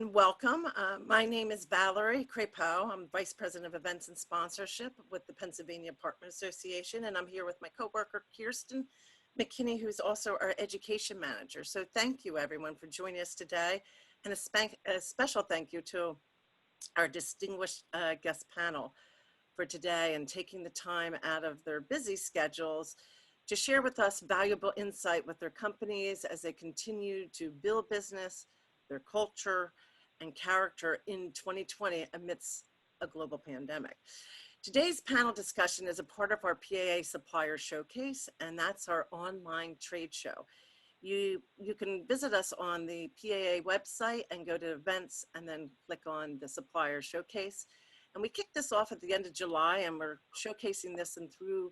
Welcome. My name is Valerie Crepeau. I'm Vice President of Events and Sponsorship with the Pennsylvania Apartment Association, and I'm here with my coworker, Kirsten McKinney, who's also our Education Manager. So thank you, everyone, for joining us today, and a special thank you to our distinguished guest panel for today and taking the time out of their busy schedules to share with us valuable insight with their companies as they continue to build business, their culture, and character in 2020 amidst a global pandemic. Today's panel discussion is a part of our PAA Supplier Showcase, and that's our online trade show. You can visit us on the PAA website and go to events and then click on the Supplier Showcase. And we kicked this off at the end of July, and we're showcasing this and through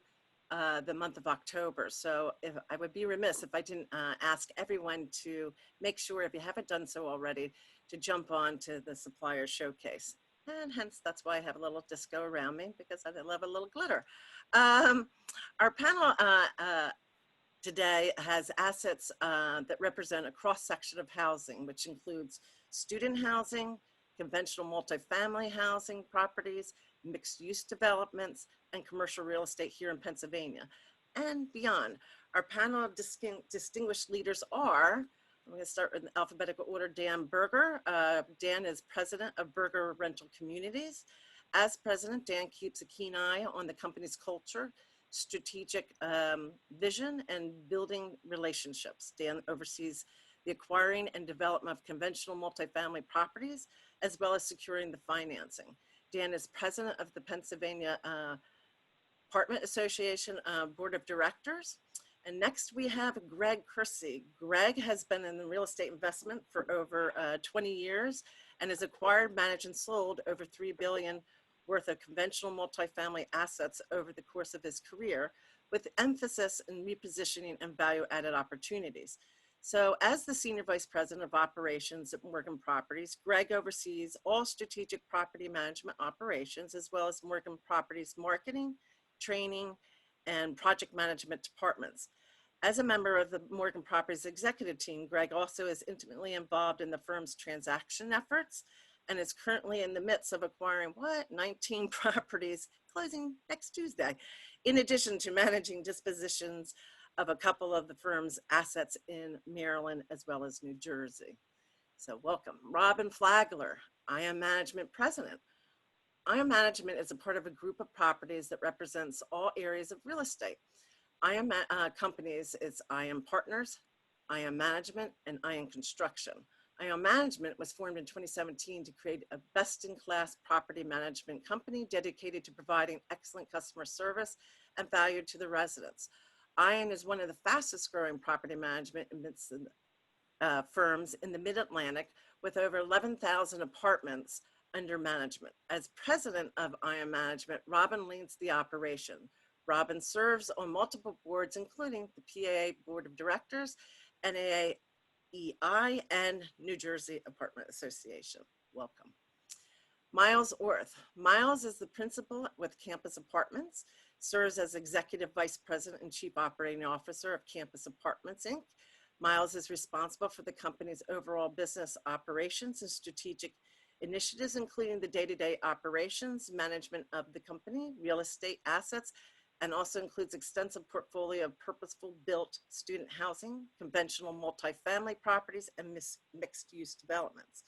the month of October. So I would be remiss if I didn't ask everyone to make sure, if you haven't done so already, to jump on to the Supplier Showcase. And hence, that's why I have a little disco around me, because I love a little glitter. Our panel today has assets that represent a cross-section of housing, which includes student housing, conventional multifamily housing properties, mixed-use developments, and commercial real estate here in Pennsylvania and beyond. Our panel of distinguished leaders are, I'm going to start in alphabetical order, Dan Berger. Dan is president of Berger Rental Communities. As president, Dan keeps a keen eye on the company's culture, strategic vision, and building relationships. Dan oversees the acquiring and development of conventional multifamily properties, as well as securing the financing. Dan is president of the Pennsylvania Apartment Association Board of Directors. And next we have Greg Curci. Greg has been in the real estate investment for over 20 years and has acquired, managed, and sold over $3 billion worth of conventional multifamily assets over the course of his career, with emphasis in repositioning and value-added opportunities. So as the Senior Vice President of Operations at Morgan Properties, Greg oversees all strategic property management operations, as well as Morgan Properties marketing, training, and project management departments. As a member of the Morgan Properties executive team, Greg also is intimately involved in the firm's transaction efforts and is currently in the midst of acquiring 19 properties, closing next Tuesday, in addition to managing dispositions of a couple of the firm's assets in Maryland as well as New Jersey. So welcome. Robin Flagler, AION Management President. AION Management is a part of a group of properties that represents all areas of real estate. AION companies, it's AION Partners, AION Management, and AION Construction. AION Management was formed in 2017 to create a best-in-class property management company dedicated to providing excellent customer service and value to the residents. AION is one of the fastest growing property management firms in the Mid-Atlantic, with over 11,000 apartments under management. As president of AION Management, Robin leads the operation. Robin serves on multiple boards, including the PAA Board of Directors, NAAEI, and New Jersey Apartment Association. Welcome. Miles Orth. Miles is the principal with Campus Apartments, serves as Executive Vice President and Chief Operating Officer of Campus Apartments, Inc. Miles is responsible for the company's overall business operations and strategic initiatives, including the day-to-day operations, management of the company, real estate assets, and also includes extensive portfolio of purposeful built student housing, conventional multifamily properties, and mixed-use developments.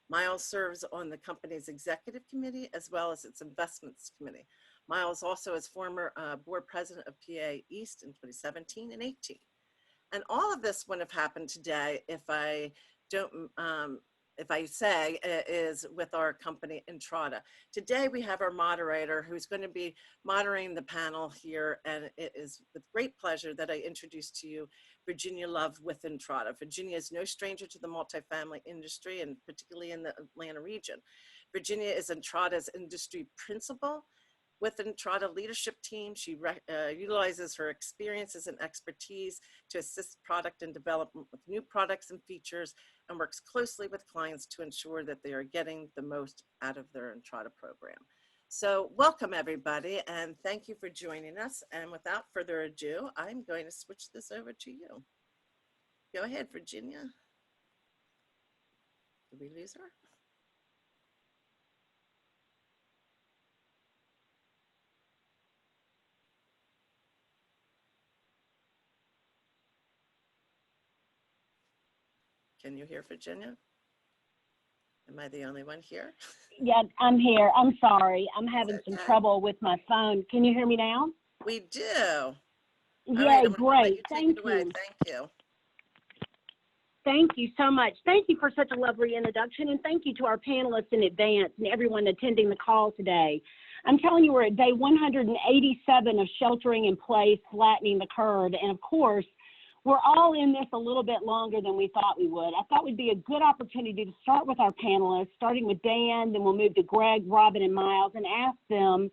Miles serves on the company's executive committee as well as its investments committee. Miles also is former board president of PAA-East in 2017 and 18. And all of this wouldn't have happened today if I say is with our company Entrada. Today we have our moderator who's going to be moderating the panel here, and it is with great pleasure that I introduce to you Virginia Love with Entrada. Virginia is no stranger to the multifamily industry, and particularly in the Atlanta region. Virginia is Entrada's industry principal. With Entrada leadership team, she utilizes her experiences and expertise to assist product and development with new products and features, and works closely with clients to ensure that they are getting the most out of their Entrada program. So welcome everybody, and thank you for joining us. And without further ado, I'm going to switch this over to you. Go ahead, Virginia. Did we lose her? Can you hear Virginia? Am I the only one here? Yeah, I'm here. I'm sorry. I'm having some Okay. trouble with my phone. Can you hear me now? We do. Yeah, All right, I'm gonna let great. you take Thank it away. you. Thank you. Thank you so much. Thank you for such a lovely introduction, and thank you to our panelists in advance and everyone attending the call today. I'm telling you, we're at day 187 of sheltering in place, flattening the curve, and of course, we're all in this a little bit longer than we thought we would. I thought it would be a good opportunity to start with our panelists, starting with Dan, then we'll move to Greg, Robin, and Miles, and ask them,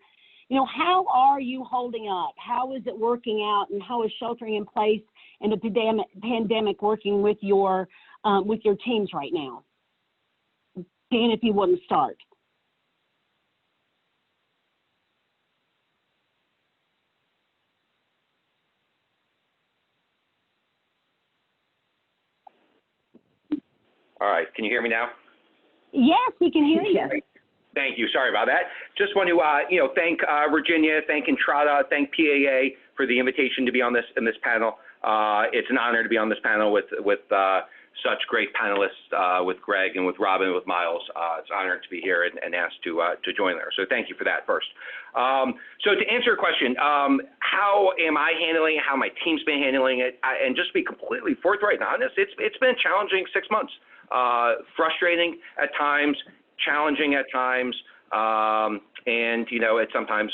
you know, how are you holding up? How is it working out, and how is sheltering in place and the pandemic working with your teams right now? Dan, if you wouldn't start. All right, can you hear me now? Yes, we can hear you. Thank you. Sorry about that. Just want to, thank Virginia, thank Entrada, thank PAA for the invitation to be on in this panel. It's an honor to be on this panel with such great panelists, with Greg and with Robin and with Miles. It's an honor to be here and asked to join there. So thank you for that first. So to answer your question, how am I handling it? How my team's been handling it? And just to be completely forthright and honest, it's been a challenging 6 months. Frustrating at times, challenging at times, and it's sometimes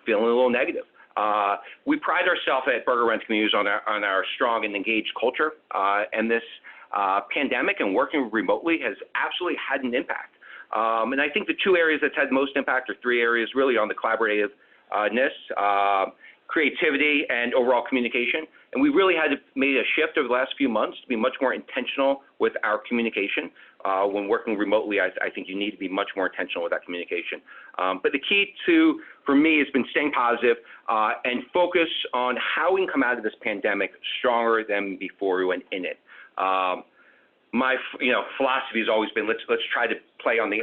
feeling a little negative. We pride ourselves at Berger Rent Communities on our strong and engaged culture, and this pandemic and working remotely has absolutely had an impact. And I think the two areas that's had the most impact, or three areas really, on the collaborativeness, creativity, and overall communication. And we really had made a shift over the last few months to be much more intentional with our communication. When working remotely, I think you need to be much more intentional with that communication. But the key for me, has been staying positive and focus on how we can come out of this pandemic stronger than before we went in it. My philosophy has always been let's try to play on the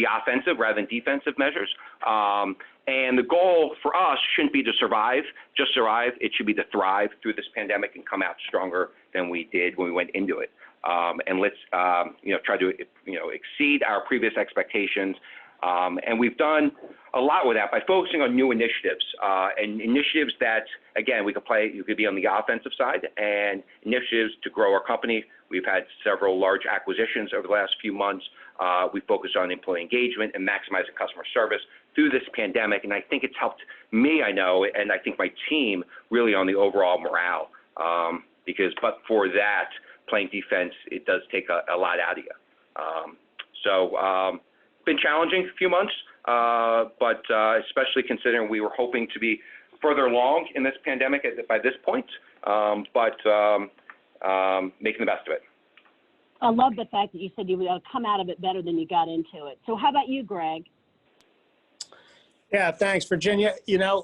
offensive rather than defensive measures. And the goal for us shouldn't be to just survive. It should be to thrive through this pandemic and come out stronger than we did when we went into it. And let's try to exceed our previous expectations. And we've done a lot with that by focusing on new initiatives and initiatives that, again, you could be on the offensive side, and initiatives to grow our company. We've had several large acquisitions over the last few months. We focused on employee engagement and maximizing customer service through this pandemic. And I think it's helped me, and I think my team, really on the overall morale. But for that, playing defense, it does take a lot out of you. It's been challenging a few months, but especially considering we were hoping to be further along in this pandemic by this point, but making the best of it. I love the fact that you said you would come out of it better than you got into it. So how about you, Greg? Yeah, thanks, Virginia.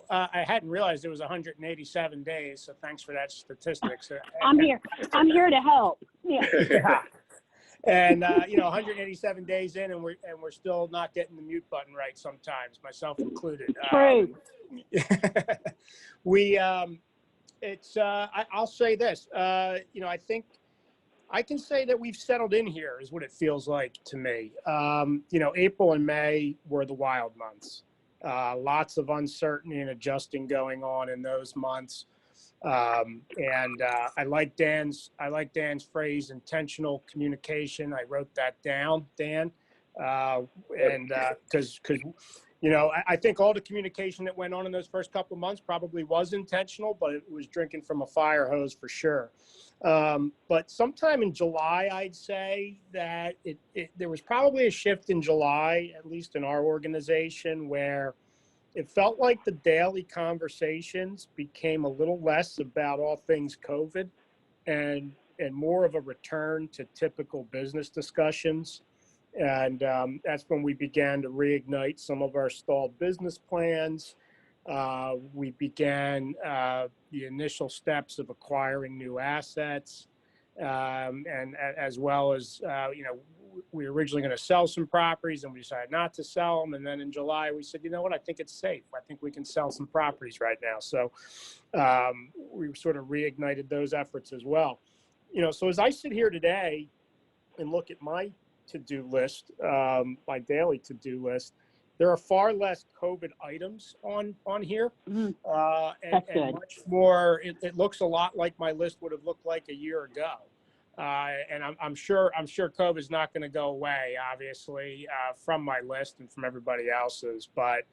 I hadn't realized it was 187 days, so thanks for that statistics. I'm here to help. Yeah. Yeah. And 187 days in, and we're still not getting the mute button right sometimes, myself included. True. I'll say this. I think I can say that we've settled in here, is what it feels like to me. April and May were the wild months. Lots of uncertainty and adjusting going on in those months. And I like Dan's phrase, intentional communication. I wrote that down, Dan. Because I think all the communication that went on in those first couple of months probably was intentional, but it was drinking from a fire hose for sure. But sometime in July, I'd say that there was probably a shift in July, at least in our organization, where it felt like the daily conversations became a little less about all things COVID and more of a return to typical business discussions. And that's when we began to reignite some of our stalled business plans. We began the initial steps of acquiring new assets. and as well as, we were originally going to sell some properties and we decided not to sell them. And then in July, we said, you know what, I think it's safe. I think we can sell some properties right now. So we sort of reignited those efforts as well. So as I sit here today and look at my to-do list, my daily to-do list, there are far less COVID items on here, and much more. It looks a lot like my list would have looked like a year ago, and I'm sure COVID is not going to go away, obviously, from my list and from everybody else's. But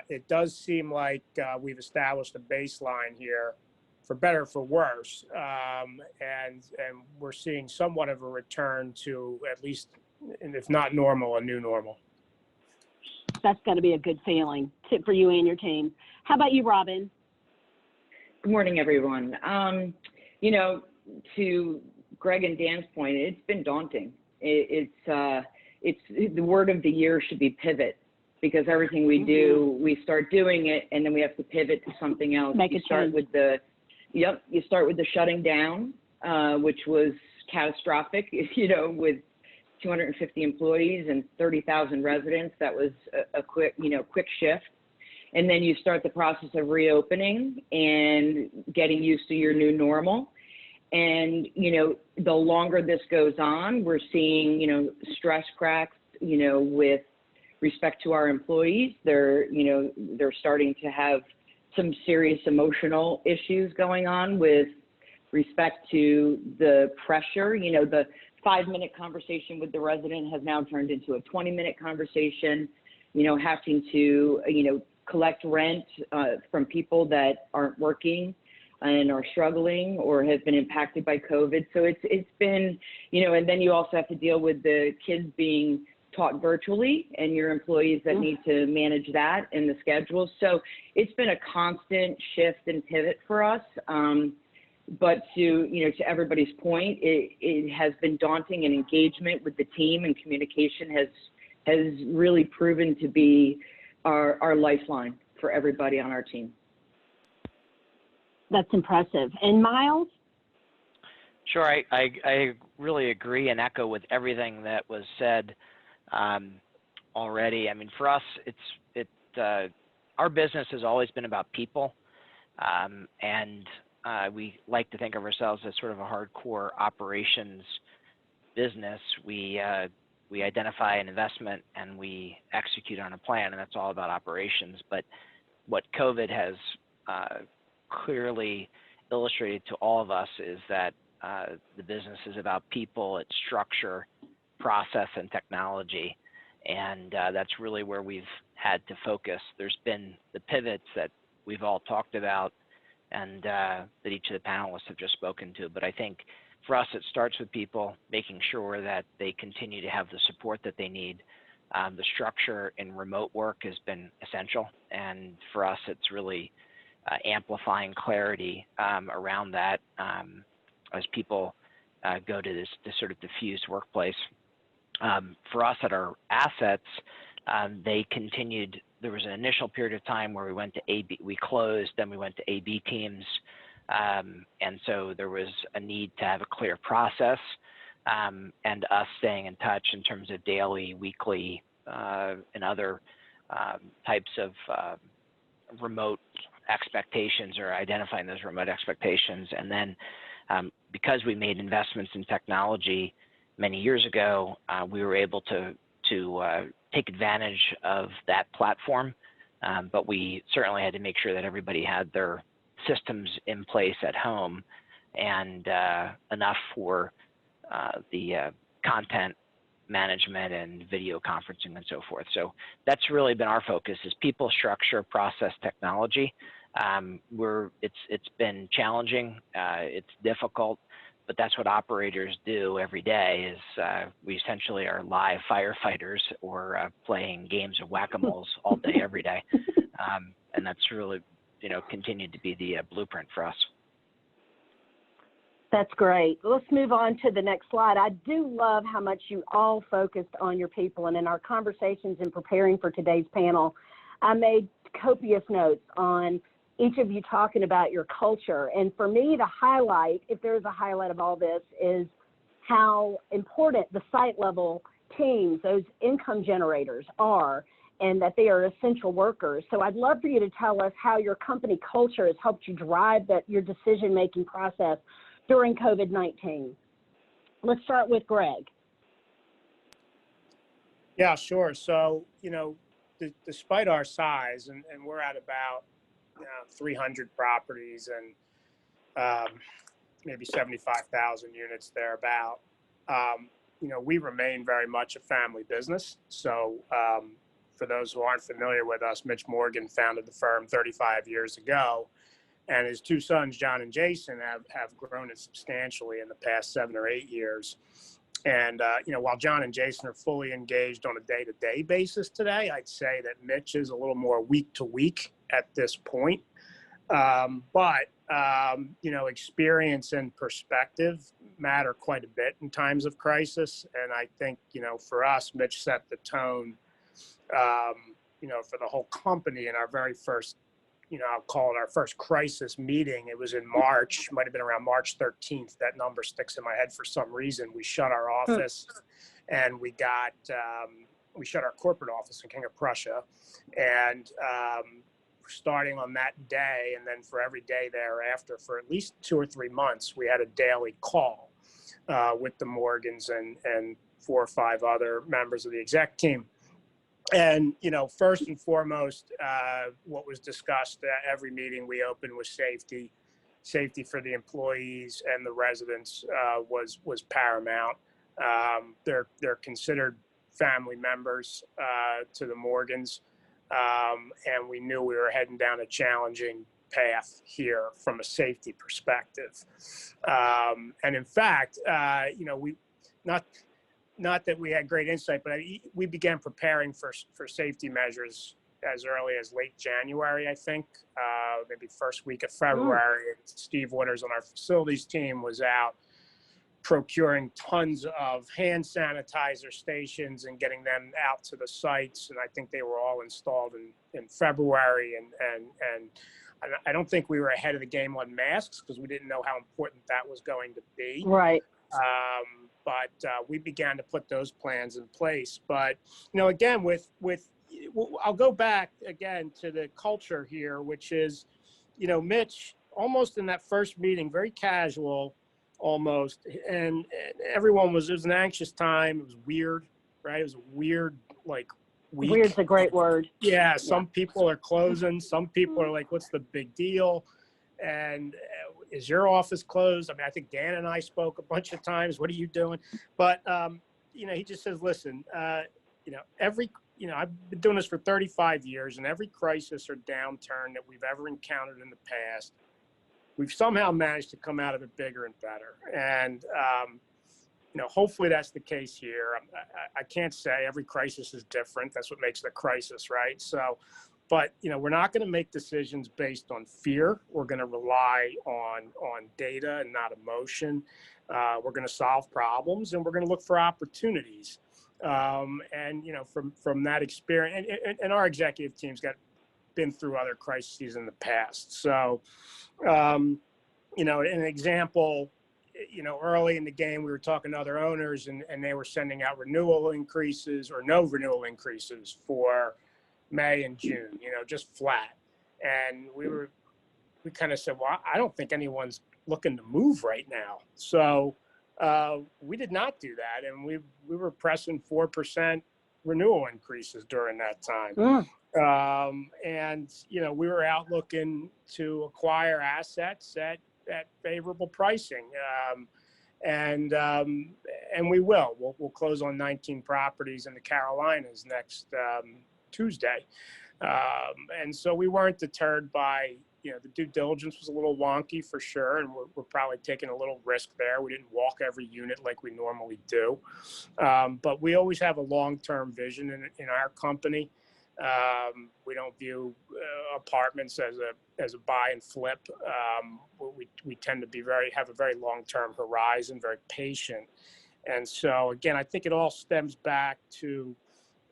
it does seem like we've established a baseline here, for better or for worse, and we're seeing somewhat of a return to, at least, and if not normal, a new normal. That's got to be a good feeling for you and your team. How about you, Robin? Good morning, everyone. To Greg and Dan's point, it's been daunting. It's the word of the year should be pivot, because everything we do, we start doing it and then we have to pivot to something else. You start with the shutting down, which was catastrophic, with 250 employees and 30,000 residents. That was a quick shift. And then you start the process of reopening and getting used to your new normal. And, the longer this goes on, we're seeing, stress cracks, with respect to our employees. They're starting to have some serious emotional issues going on with respect to the pressure. The 5-minute conversation with the resident has now turned into a 20-minute conversation, having to, collect rent from people that aren't working and are struggling or have been impacted by COVID. So it's been, and then you also have to deal with the kids being taught virtually and your employees that need to manage that in the schedule. So it's been a constant shift and pivot for us. But to everybody's point, it has been daunting, and engagement with the team and communication has really proven to be our lifeline for everybody on our team. That's impressive. And Miles? Sure, I really agree and echo with everything that was said already. I mean, for us, our business has always been about people, and we like to think of ourselves as sort of a hardcore operations business. We identify an investment and we execute on a plan, and that's all about operations. But what COVID has clearly illustrated to all of us is that the business is about people, its structure, process, and technology. And that's really where we've had to focus. There's been the pivots that we've all talked about and that each of the panelists have just spoken to. But I think for us, it starts with people, making sure that they continue to have the support that they need. The structure in remote work has been essential. And for us, it's really amplifying clarity around that as people go to this sort of diffused workplace. For us at our assets, they continued. There was an initial period of time where we went to AB, we closed, then we went to AB teams. And so there was a need to have a clear process and us staying in touch in terms of daily, weekly, and other types of remote expectations, or identifying those remote expectations. And then because we made investments in technology many years ago, we were able to take advantage of that platform, but we certainly had to make sure that everybody had their systems in place at home and enough for the content management and video conferencing and so forth. So that's really been our focus: is people, structure, process, technology. It's been challenging, it's difficult, but that's what operators do every day. Is we essentially are live firefighters or playing games of whack-a-moles all day, every day, and that's really continued to be the blueprint for us. That's great. Let's move on to the next slide. I do love how much you all focused on your people, and in our conversations in preparing for today's panel, I made copious notes on each of you talking about your culture. And for me, the highlight, if there's a highlight of all this, is how important the site level teams, those income generators are, and that they are essential workers. So I'd love for you to tell us how your company culture has helped you drive your decision-making process during COVID-19. Let's start with Greg. Yeah, sure. So, despite our size, and we're at about 300 properties and maybe 75,000 units thereabout, we remain very much a family business. So for those who aren't familiar with us, Mitch Morgan founded the firm 35 years ago, and his two sons, John and Jason, have grown it substantially in the past 7 or 8 years. And, while John and Jason are fully engaged on a day-to-day basis today, I'd say that Mitch is a little more week-to-week at this point. But experience and perspective matter quite a bit in times of crisis. And I think, for us, Mitch set the tone, for the whole company in our very first, I'll call it our first crisis meeting. It was in March, might have been around March 13th. That number sticks in my head for some reason. We shut our office and we shut our corporate office in King of Prussia. And starting on that day, and then for every day thereafter, for at least 2 or 3 months, we had a daily call with the Morgans and 4 or 5 other members of the exec team. And, first and foremost, what was discussed at every meeting we opened was safety. Safety for the employees and the residents was paramount. They're considered family members to the Morgans. And we knew we were heading down a challenging path here from a safety perspective. And in fact, we not that we had great insight, but we began preparing for safety measures as early as late January, I think, maybe first week of February. And Steve Waters on our facilities team was out procuring tons of hand sanitizer stations and getting them out to the sites. And I think they were all installed in February. And I don't think we were ahead of the game on masks because we didn't know how important that was going to be. Right. But we began to put those plans in place. But, again, I'll go back again to the culture here, which is, Mitch, almost in that first meeting, very casual, almost, and everyone it was an anxious time. It was weird, right? It was a weird, week. Weird's a great word. Yeah, some people are closing. Some people are like, what's the big deal? And is your office closed? I mean, I think Dan and I spoke a bunch of times. What are you doing? But, he just says, listen, I've been doing this for 35 years, and every crisis or downturn that we've ever encountered in the past, we've somehow managed to come out of it bigger and better. And, hopefully that's the case here. I can't say every crisis is different. That's what makes it a crisis, right? So, but, we're not going to make decisions based on fear. We're going to rely on data and not emotion. We're going to solve problems, and we're going to look for opportunities. And, from that experience, and our executive team's been through other crises in the past. So, an example, early in the game, we were talking to other owners and they were sending out renewal increases or no renewal increases for May and June, just flat. And we kind of said, well, I don't think anyone's looking to move right now. So we did not do that. And we were pressing 4% renewal increases during that time. And, we were out looking to acquire assets at favorable pricing. And we will. We'll close on 19 properties in the Carolinas next Tuesday. And so we weren't deterred by, the due diligence was a little wonky for sure. And we're probably taking a little risk there. We didn't walk every unit like we normally do. But we always have a long-term vision in our company. We don't view apartments as a buy and flip. We tend to have a very long-term horizon, very patient. And so again, I think it all stems back to,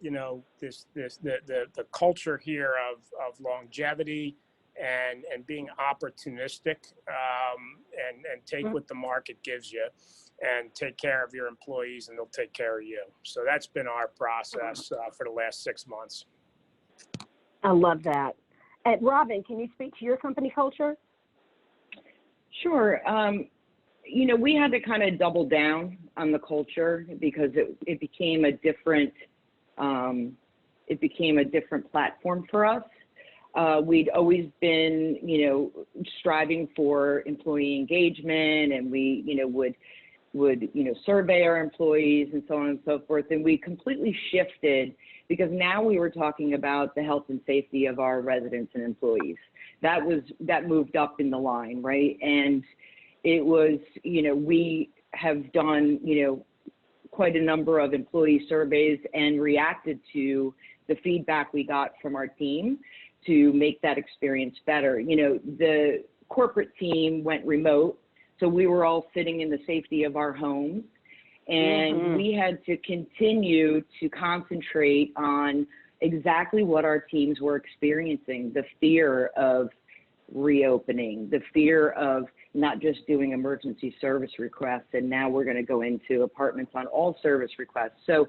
the culture here of longevity and being opportunistic, and take what the market gives you, and take care of your employees, and they'll take care of you. So that's been our process for the last 6 months. I love that. Robin, can you speak to your company culture? Sure. You know, we had to kind of double down on the culture because it became a different platform for us. We'd always been, you know, striving for employee engagement, and we, you know, would survey our employees and so on and so forth. And we completely shifted because now we were talking about the health and safety of our residents and employees. That moved up in the line, right? And it was, you know, we have done, you know, quite a number of employee surveys and reacted to the feedback we got from our team to make that experience better. You know, the corporate team went remote, so we were all sitting in the safety of our homes, and we had to continue to concentrate on exactly what our teams were experiencing, the fear of reopening, the fear of not just doing emergency service requests, and now we're going to go into apartments on all service requests. So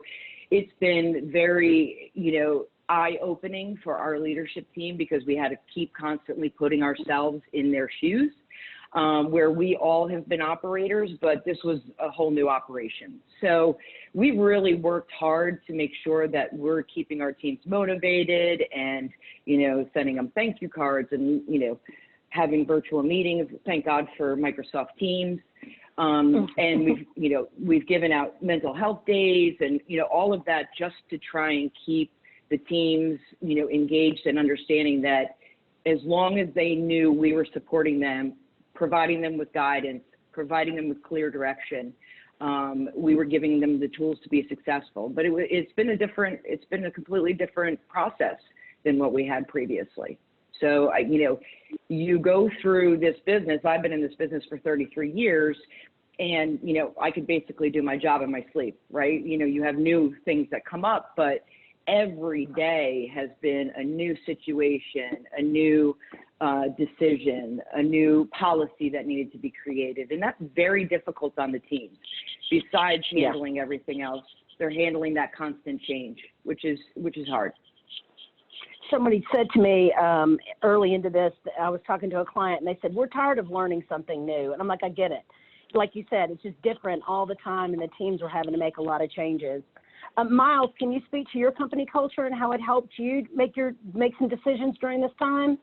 it's been very, you know, eye-opening for our leadership team because we had to keep constantly putting ourselves in their shoes, where we all have been operators, but this was a whole new operation. So we really worked hard to make sure that we're keeping our teams motivated and, you know, sending them thank you cards and, you know, having virtual meetings. Thank God for Microsoft Teams. And we've given out mental health days and, you know, all of that just to try and keep the teams, you know, engaged and understanding that as long as they knew we were supporting them, providing them with guidance, providing them with clear direction, we were giving them the tools to be successful. But it's been a completely different process than what we had previously. So, you know, you go through this business. I've been in this business for 33 years, and, you know, I could basically do my job in my sleep, right? You know, you have new things that come up, but every day has been a new situation, a new decision, a new policy that needed to be created. And that's very difficult on the teams. Besides handling everything else, they're handling that constant change, which is hard. Somebody said to me early into this, I was talking to a client, and they said, we're tired of learning something new. And I'm like, I get it. Like you said, it's just different all the time, and the teams were having to make a lot of changes. Miles, can you speak to your company culture and how it helped you make some decisions during this time?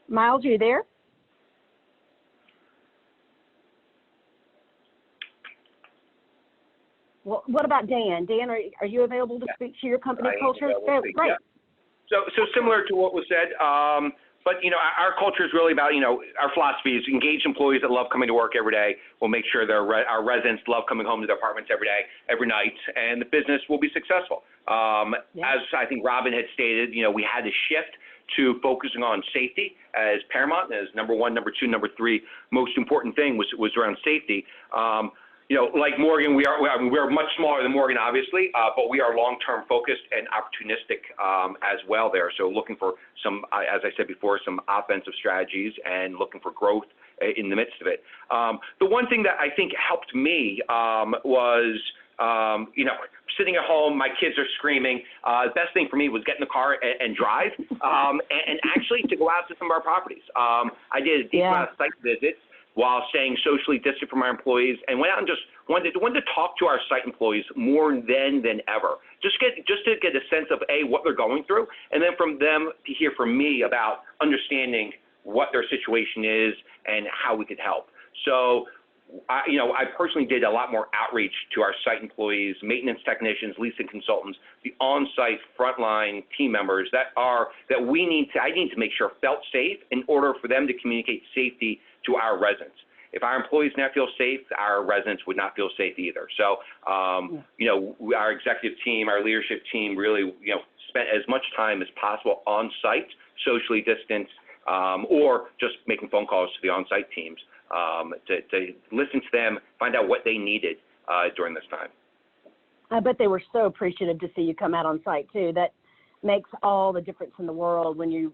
Miles, are you there? Well, what about Dan? Dan, are you available to speak to your company culture? Great. So similar to what was said, but, you know, our culture is really about, you know, our philosophy is engage employees that love coming to work every day. We'll make sure our residents love coming home to their apartments every day, every night, and the business will be successful. As I think Robin had stated, you know, we had to shift to focusing on safety as paramount, as number one, number two, number three most important thing was around safety. You know, like Morgan, we're much smaller than Morgan, obviously, but we are long-term focused and opportunistic as well there. So looking for some, as I said before, some offensive strategies and looking for growth in the midst of it. The one thing that I think helped me was, you know, sitting at home, my kids are screaming. The best thing for me was get in the car and drive, and actually to go out to some of our properties. I did a deep amount of site visits while staying socially distant from our employees, and went out and just wanted to talk to our site employees more than ever. Just to get a sense of what they're going through, and then from them to hear from me about understanding what their situation is and how we could help. So, you know, I personally did a lot more outreach to our site employees, maintenance technicians, leasing consultants, the on-site frontline team members that I need to make sure felt safe in order for them to communicate safety to our residents. If our employees not feel safe, our residents would not feel safe either. So, you know, our executive team, our leadership team really, you know, spent as much time as possible on site, socially distanced, or just making phone calls to the on-site teams to listen to them, find out what they needed during this time. I bet they were so appreciative to see you come out on site too. That makes all the difference in the world when you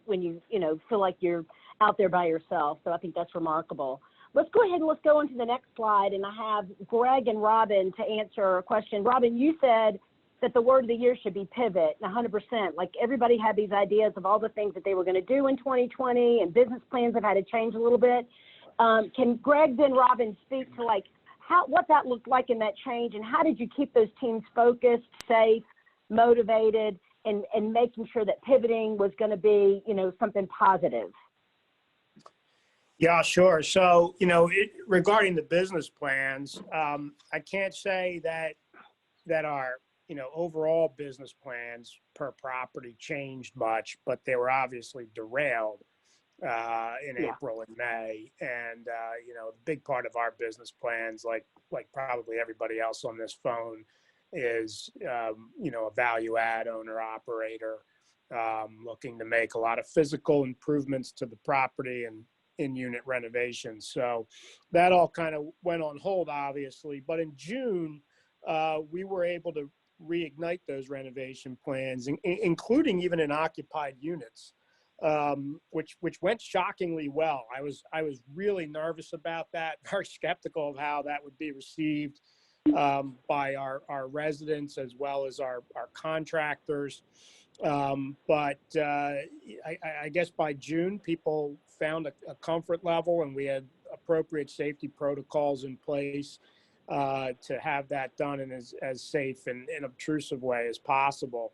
feel like you're out there by yourself. So I think that's remarkable. Let's go ahead and let's go on to the next slide. And I have Greg and Robin to answer a question. Robin, you said that the word of the year should be pivot, 100%. Like everybody had these ideas of all the things that they were going to do in 2020, and business plans have had to change a little bit. Can Greg then Robin speak to like what that looked like in that change, and how did you keep those teams focused, safe, motivated, and making sure that pivoting was going to be, something positive? Yeah, sure. So, regarding the business plans, I can't say that our, overall business plans per property changed much, but they were obviously derailed in April and May. And, the big part of our business plans, like probably everybody else on this phone, is, a value add owner operator looking to make a lot of physical improvements to the property and in-unit renovations. So that all kind of went on hold, obviously. But in June, we were able to reignite those renovation plans, including even in occupied units, which went shockingly well. I was really nervous about that, very skeptical of how that would be received by our residents as well as our contractors. But I guess by June, people found a comfort level, and we had appropriate safety protocols in place to have that done in as safe and inobtrusive way as possible.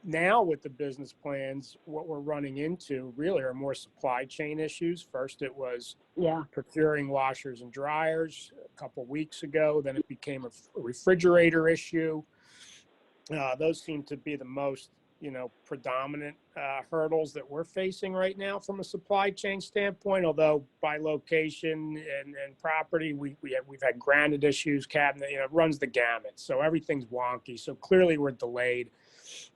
Now with the business plans, what we're running into really are more supply chain issues. First, it was procuring washers and dryers a couple weeks ago. Then it became a refrigerator issue. Those seem to be the most predominant hurdles that we're facing right now from a supply chain standpoint. Although by location and property, we've had granite issues, cabinet, it runs the gamut. So everything's wonky. So clearly we're delayed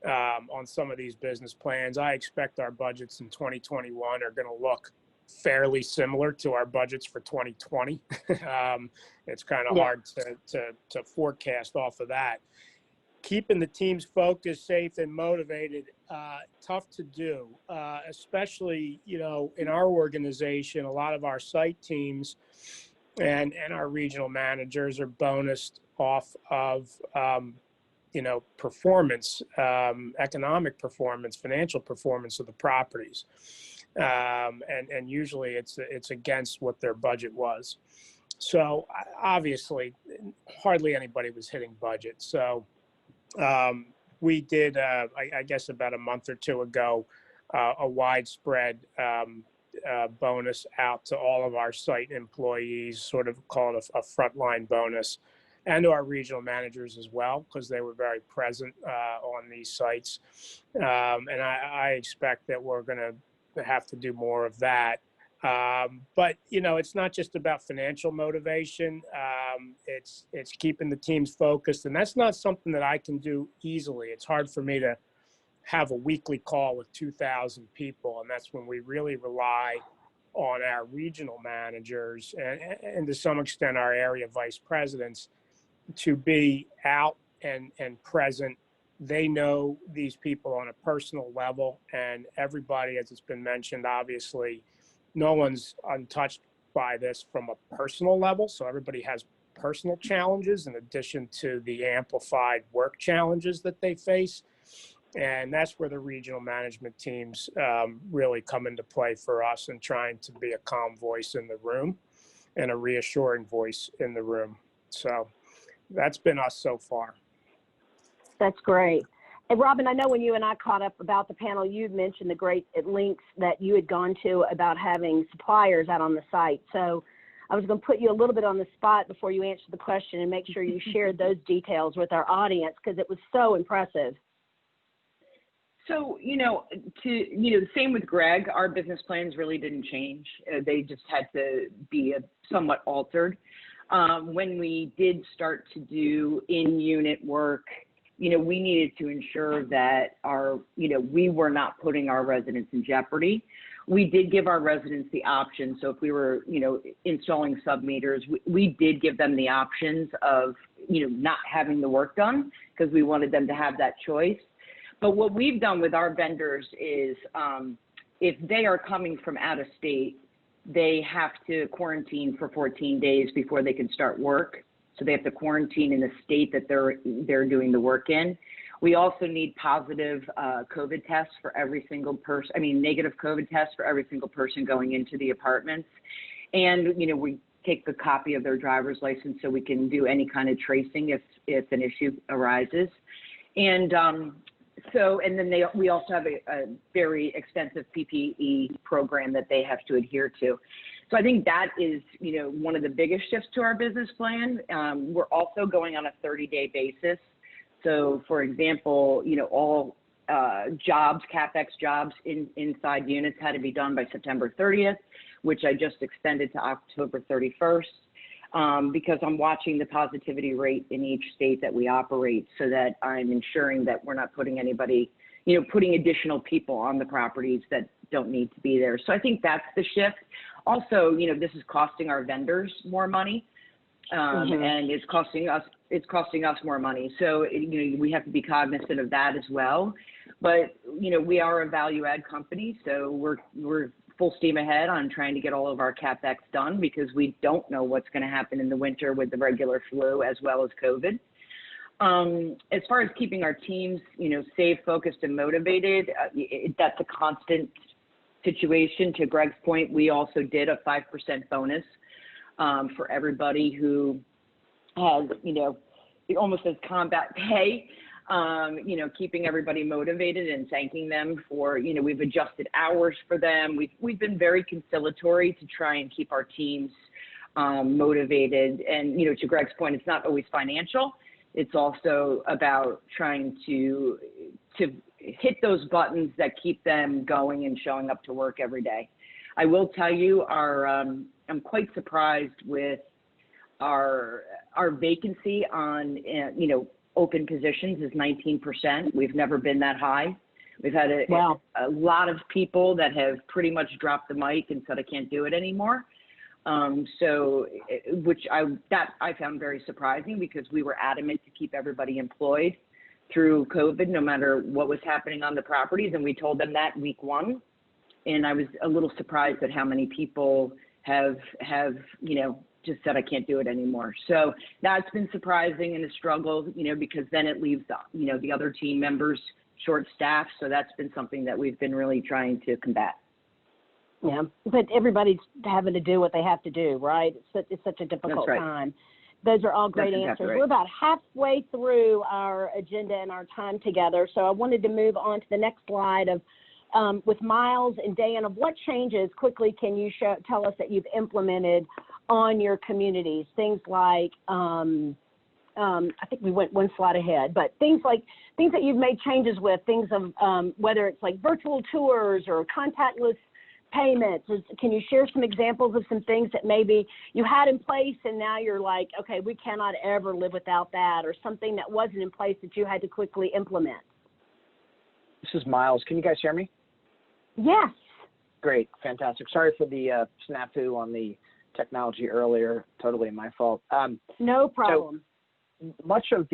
on some of these business plans. I expect our budgets in 2021 are going to look fairly similar to our budgets for 2020. It's kind of hard to forecast off of that. Keeping the teams focused, safe, and motivated, tough to do, especially, in our organization. A lot of our site teams and our regional managers are bonused off of, performance, economic performance, financial performance of the properties. And usually it's against what their budget was. So obviously, hardly anybody was hitting budget. So we did, I guess about a month or two ago, a widespread bonus out to all of our site employees, sort of call it a frontline bonus, and to our regional managers as well, because they were very present on these sites. And I expect that we're going to have to do more of that. But, it's not just about financial motivation. It's keeping the teams focused. And that's not something that I can do easily. It's hard for me to have a weekly call with 2,000 people. And that's when we really rely on our regional managers and to some extent our area vice presidents to be out and present. They know these people on a personal level, and everybody, as it's been mentioned, obviously, no one's untouched by this from a personal level. So everybody has personal challenges in addition to the amplified work challenges that they face. And that's where the regional management teams really come into play for us in trying to be a calm voice in the room and a reassuring voice in the room. So that's been us so far. That's great. And Robin, I know when you and I caught up about the panel, you mentioned the great links that you had gone to about having suppliers out on the site. So I was going to put you a little bit on the spot before you answered the question and make sure you shared those details with our audience, because it was so impressive. So, same with Greg, our business plans really didn't change. They just had to be somewhat altered. When we did start to do in-unit work, we needed to ensure that we were not putting our residents in jeopardy. We did give our residents the option. So if we were, installing sub-meters, we did give them the options of, not having the work done because we wanted them to have that choice. But what we've done with our vendors is if they are coming from out of state, they have to quarantine for 14 days before they can start work. So they have to quarantine in the state that they're doing the work in. We also need positive COVID tests for every single person, negative COVID tests for every single person going into the apartments. And, we take the copy of their driver's license so we can do any kind of tracing if an issue arises. And then we also have a very extensive PPE program that they have to adhere to. So I think that is, one of the biggest shifts to our business plan. We're also going on a 30-day basis. So, for example, all jobs, CapEx jobs inside units had to be done by September 30th, which I just extended to October 31st, because I'm watching the positivity rate in each state that we operate so that I'm ensuring that we're not putting anybody, putting additional people on the properties that don't need to be there. So I think that's the shift. Also, this is costing our vendors more money. And it's costing us more money. So, we have to be cognizant of that as well. But, we are a value add company. So we're full steam ahead on trying to get all of our CapEx done because we don't know what's going to happen in the winter with the regular flu as well as COVID. As far as keeping our teams, safe, focused, and motivated, that's a constant situation. To Greg's point, we also did a 5% bonus for everybody who has, almost as combat pay, keeping everybody motivated and thanking them for, we've adjusted hours for them. We've been very conciliatory to try and keep our teams motivated. And, to Greg's point, it's not always financial. It's also about trying to hit those buttons that keep them going and showing up to work every day. I will tell you, I'm quite surprised with our vacancy on, open positions is 19%. We've never been that high. We've had a lot of people that have pretty much dropped the mic and said, I can't do it anymore. Which I found very surprising because we were adamant to keep everybody employed through COVID, no matter what was happening on the properties. And we told them that week one. And I was a little surprised at how many people have just said, I can't do it anymore. So that's been surprising and a struggle, because then it leaves, the other team members short-staffed. So that's been something that we've been really trying to combat. Yeah, but everybody's having to do what they have to do, right? It's such a difficult time. Those are all great answers. Right. We're about halfway through our agenda and our time together. So I wanted to move on to the next slide of with Miles and Dan, of what changes quickly can you tell us that you've implemented on your communities? Things like, I think we went one slide ahead, but things that you've made changes with, things of whether it's like virtual tours or contactless payments. Can you share some examples of some things that maybe you had in place and now you're like, okay, we cannot ever live without that, or something that wasn't in place that you had to quickly implement? This is Miles. Can you guys hear me? Yes. Great. Fantastic. Sorry for the snafu on the technology earlier. Totally my fault. No problem. So much of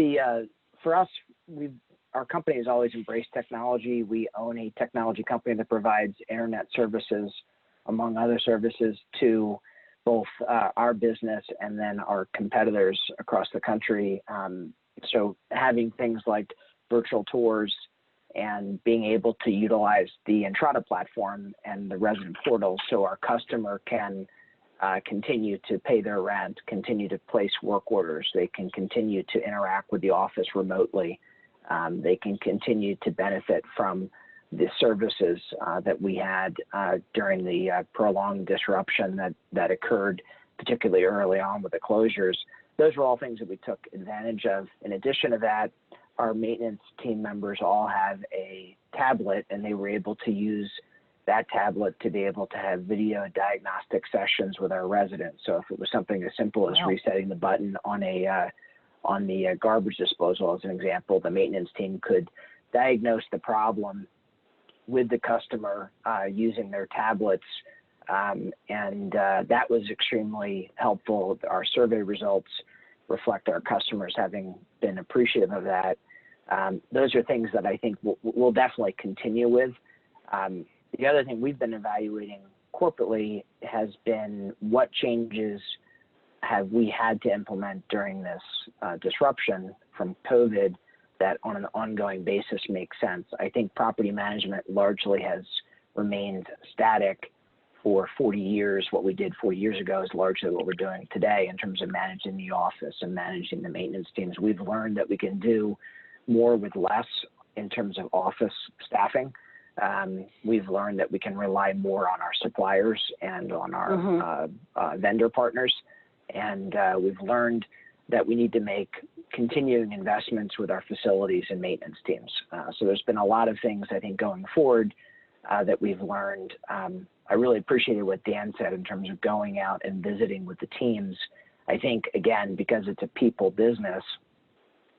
for us, our company has always embraced technology. We own a technology company that provides internet services, among other services, to both our business and then our competitors across the country. So having things like virtual tours and being able to utilize the Entrata platform and the resident portal so our customer can continue to pay their rent, continue to place work orders. They can continue to interact with the office remotely. They can continue to benefit from the services that we had during the prolonged disruption that occurred, particularly early on with the closures. Those were all things that we took advantage of. In addition to that, our maintenance team members all have a tablet, and they were able to use that tablet to be able to have video diagnostic sessions with our residents. So if it was something as simple as resetting the button on on the garbage disposal, as an example, the maintenance team could diagnose the problem with the customer using their tablets, and that was extremely helpful. Our survey results reflect our customers having been appreciative of that. Those are things that I think we'll definitely continue with. The other thing we've been evaluating corporately has been what changes have we had to implement during this disruption from COVID that on an ongoing basis makes sense. I think property management largely has remained static for 40 years. What we did 40 years ago is largely what we're doing today in terms of managing the office and managing the maintenance teams. We've learned that we can do more with less in terms of office staffing. We've learned that we can rely more on our suppliers and on our vendor partners. And we've learned that we need to make continuing investments with our facilities and maintenance teams. So there's been a lot of things, I think, going forward that we've learned. I really appreciated what Dan said in terms of going out and visiting with the teams. I think, again, because it's a people business,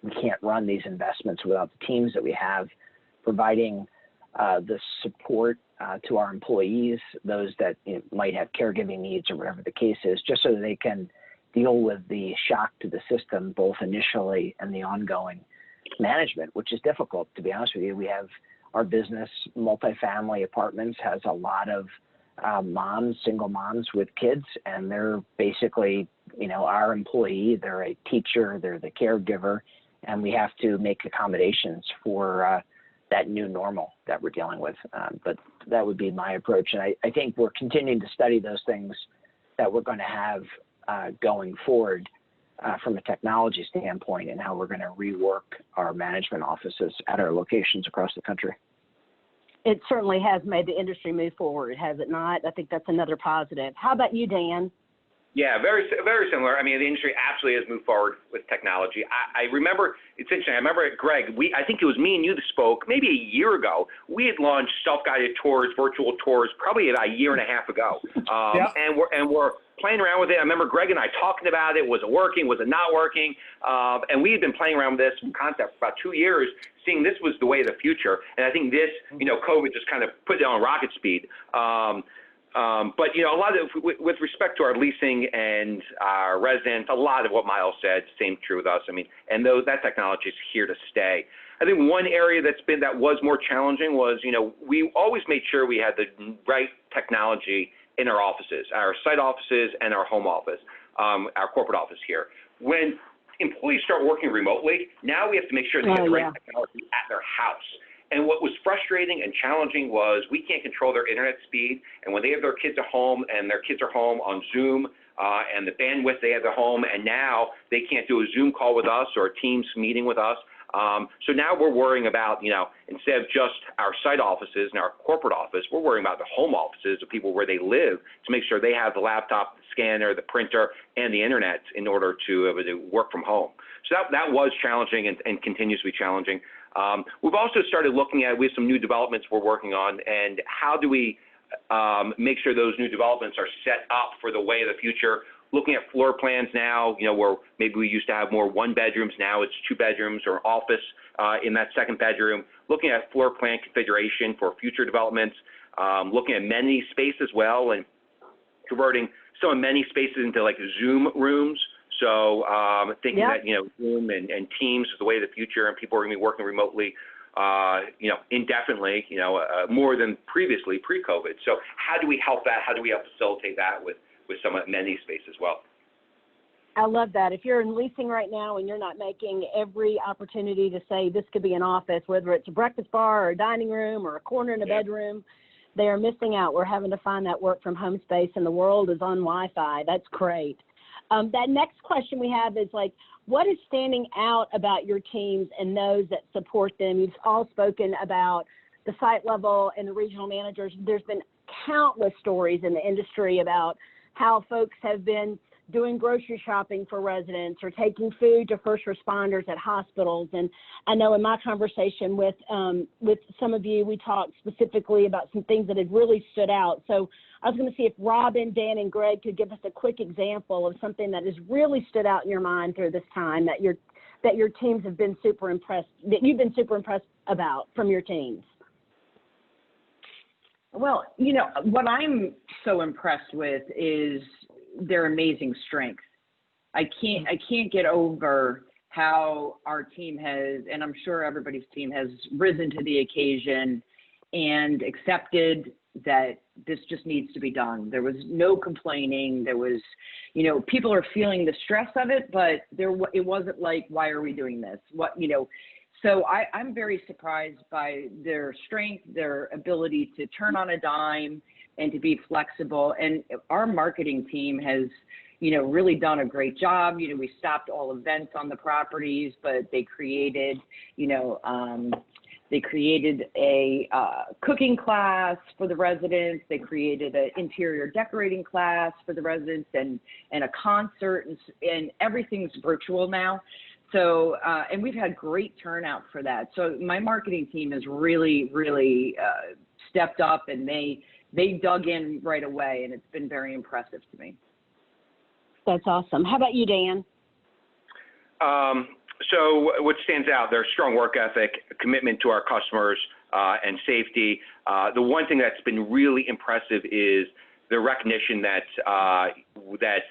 we can't run these investments without the teams that we have, providing the support to our employees, those that might have caregiving needs or whatever the case is, just so that they can deal with the shock to the system, both initially and the ongoing management, which is difficult, to be honest with you. We have our business, multifamily apartments, has a lot of moms, single moms with kids, and they're basically, our employee. They're a teacher, they're the caregiver, and we have to make accommodations for that new normal that we're dealing with. But that would be my approach. And I think we're continuing to study those things that we're going to have going forward from a technology standpoint, and how we're going to rework our management offices at our locations across the country. It certainly has made the industry move forward, has it not? I think that's another positive. How about you, Dan? Yeah, very similar. I mean, the industry absolutely has moved forward with technology. I remember, it's interesting, I remember, Greg, I think it was me and you that spoke maybe a year ago. We had launched self-guided tours, virtual tours, probably about a year and a half ago. And we're playing around with it. I remember Greg and I talking about it. Was it working? Was it not working? And we had been playing around with this concept for about 2 years, seeing this was the way of the future. And I think this, COVID just kind of put it on rocket speed. But a lot of, with respect to our leasing and our residents, a lot of what Miles said, same true with us. I mean, and that technology is here to stay. I think one area that was more challenging was, we always made sure we had the right technology in our offices, our site offices and our home office, our corporate office here. When employees start working remotely, now we have to make sure they have the right technology at their house. And what was frustrating and challenging was we can't control their internet speed. And when they have their kids at home and their kids are home on Zoom and the bandwidth they have at home, and now they can't do a Zoom call with us or a Teams meeting with us. So now we're worrying about, instead of just our site offices and our corporate office, we're worrying about the home offices of people where they live to make sure they have the laptop, the scanner, the printer, and the internet in order to work from home. So that was challenging and continues to be challenging. We've also started looking at, we have some new developments we're working on, and how do we make sure those new developments are set up for the way of the future. Looking at floor plans now, where maybe we used to have more 1 bedrooms, now it's 2 bedrooms or office in that 2nd bedroom. Looking at floor plan configuration for future developments, looking at amenity space as well, and converting some amenity spaces into like Zoom rooms. So thinking that, Zoom and Teams is the way of the future, and people are going to be working remotely, indefinitely, more than previously pre-COVID. So how do we help that? How do we help facilitate that with some amenity space as well? I love that. If you're in leasing right now and you're not making every opportunity to say this could be an office, whether it's a breakfast bar or a dining room or a corner in a bedroom, they are missing out. We're having to find that work from home space, and the world is on Wi-Fi. That's great. That next question we have is what is standing out about your teams and those that support them? You've all spoken about the site level and the regional managers. There's been countless stories in the industry about how folks have been doing grocery shopping for residents or taking food to first responders at hospitals. And I know in my conversation with some of you, we talked specifically about some things that had really stood out. So I was going to see if Robin, Dan, and Greg could give us a quick example of something that has really stood out in your mind through this time that that your teams have been super impressed, that you've been super impressed about from your teams? Well, what I'm so impressed with is their amazing strength. I can't get over how our team has, and I'm sure everybody's team has risen to the occasion and accepted that this just needs to be done. There was no complaining. There was, people are feeling the stress of it, but it wasn't like, why are we doing this? So I'm very surprised by their strength, their ability to turn on a dime and to be flexible. And our marketing team has, really done a great job. We stopped all events on the properties, but they created, a cooking class for the residents. They created an interior decorating class for the residents and a concert, and everything's virtual now. So, and we've had great turnout for that. So my marketing team has really, really stepped up, and they dug in right away, and it's been very impressive to me. That's awesome. How about you, Dan? So what stands out, their strong work ethic, commitment to our customers, and safety. The one thing that's been really impressive is the recognition that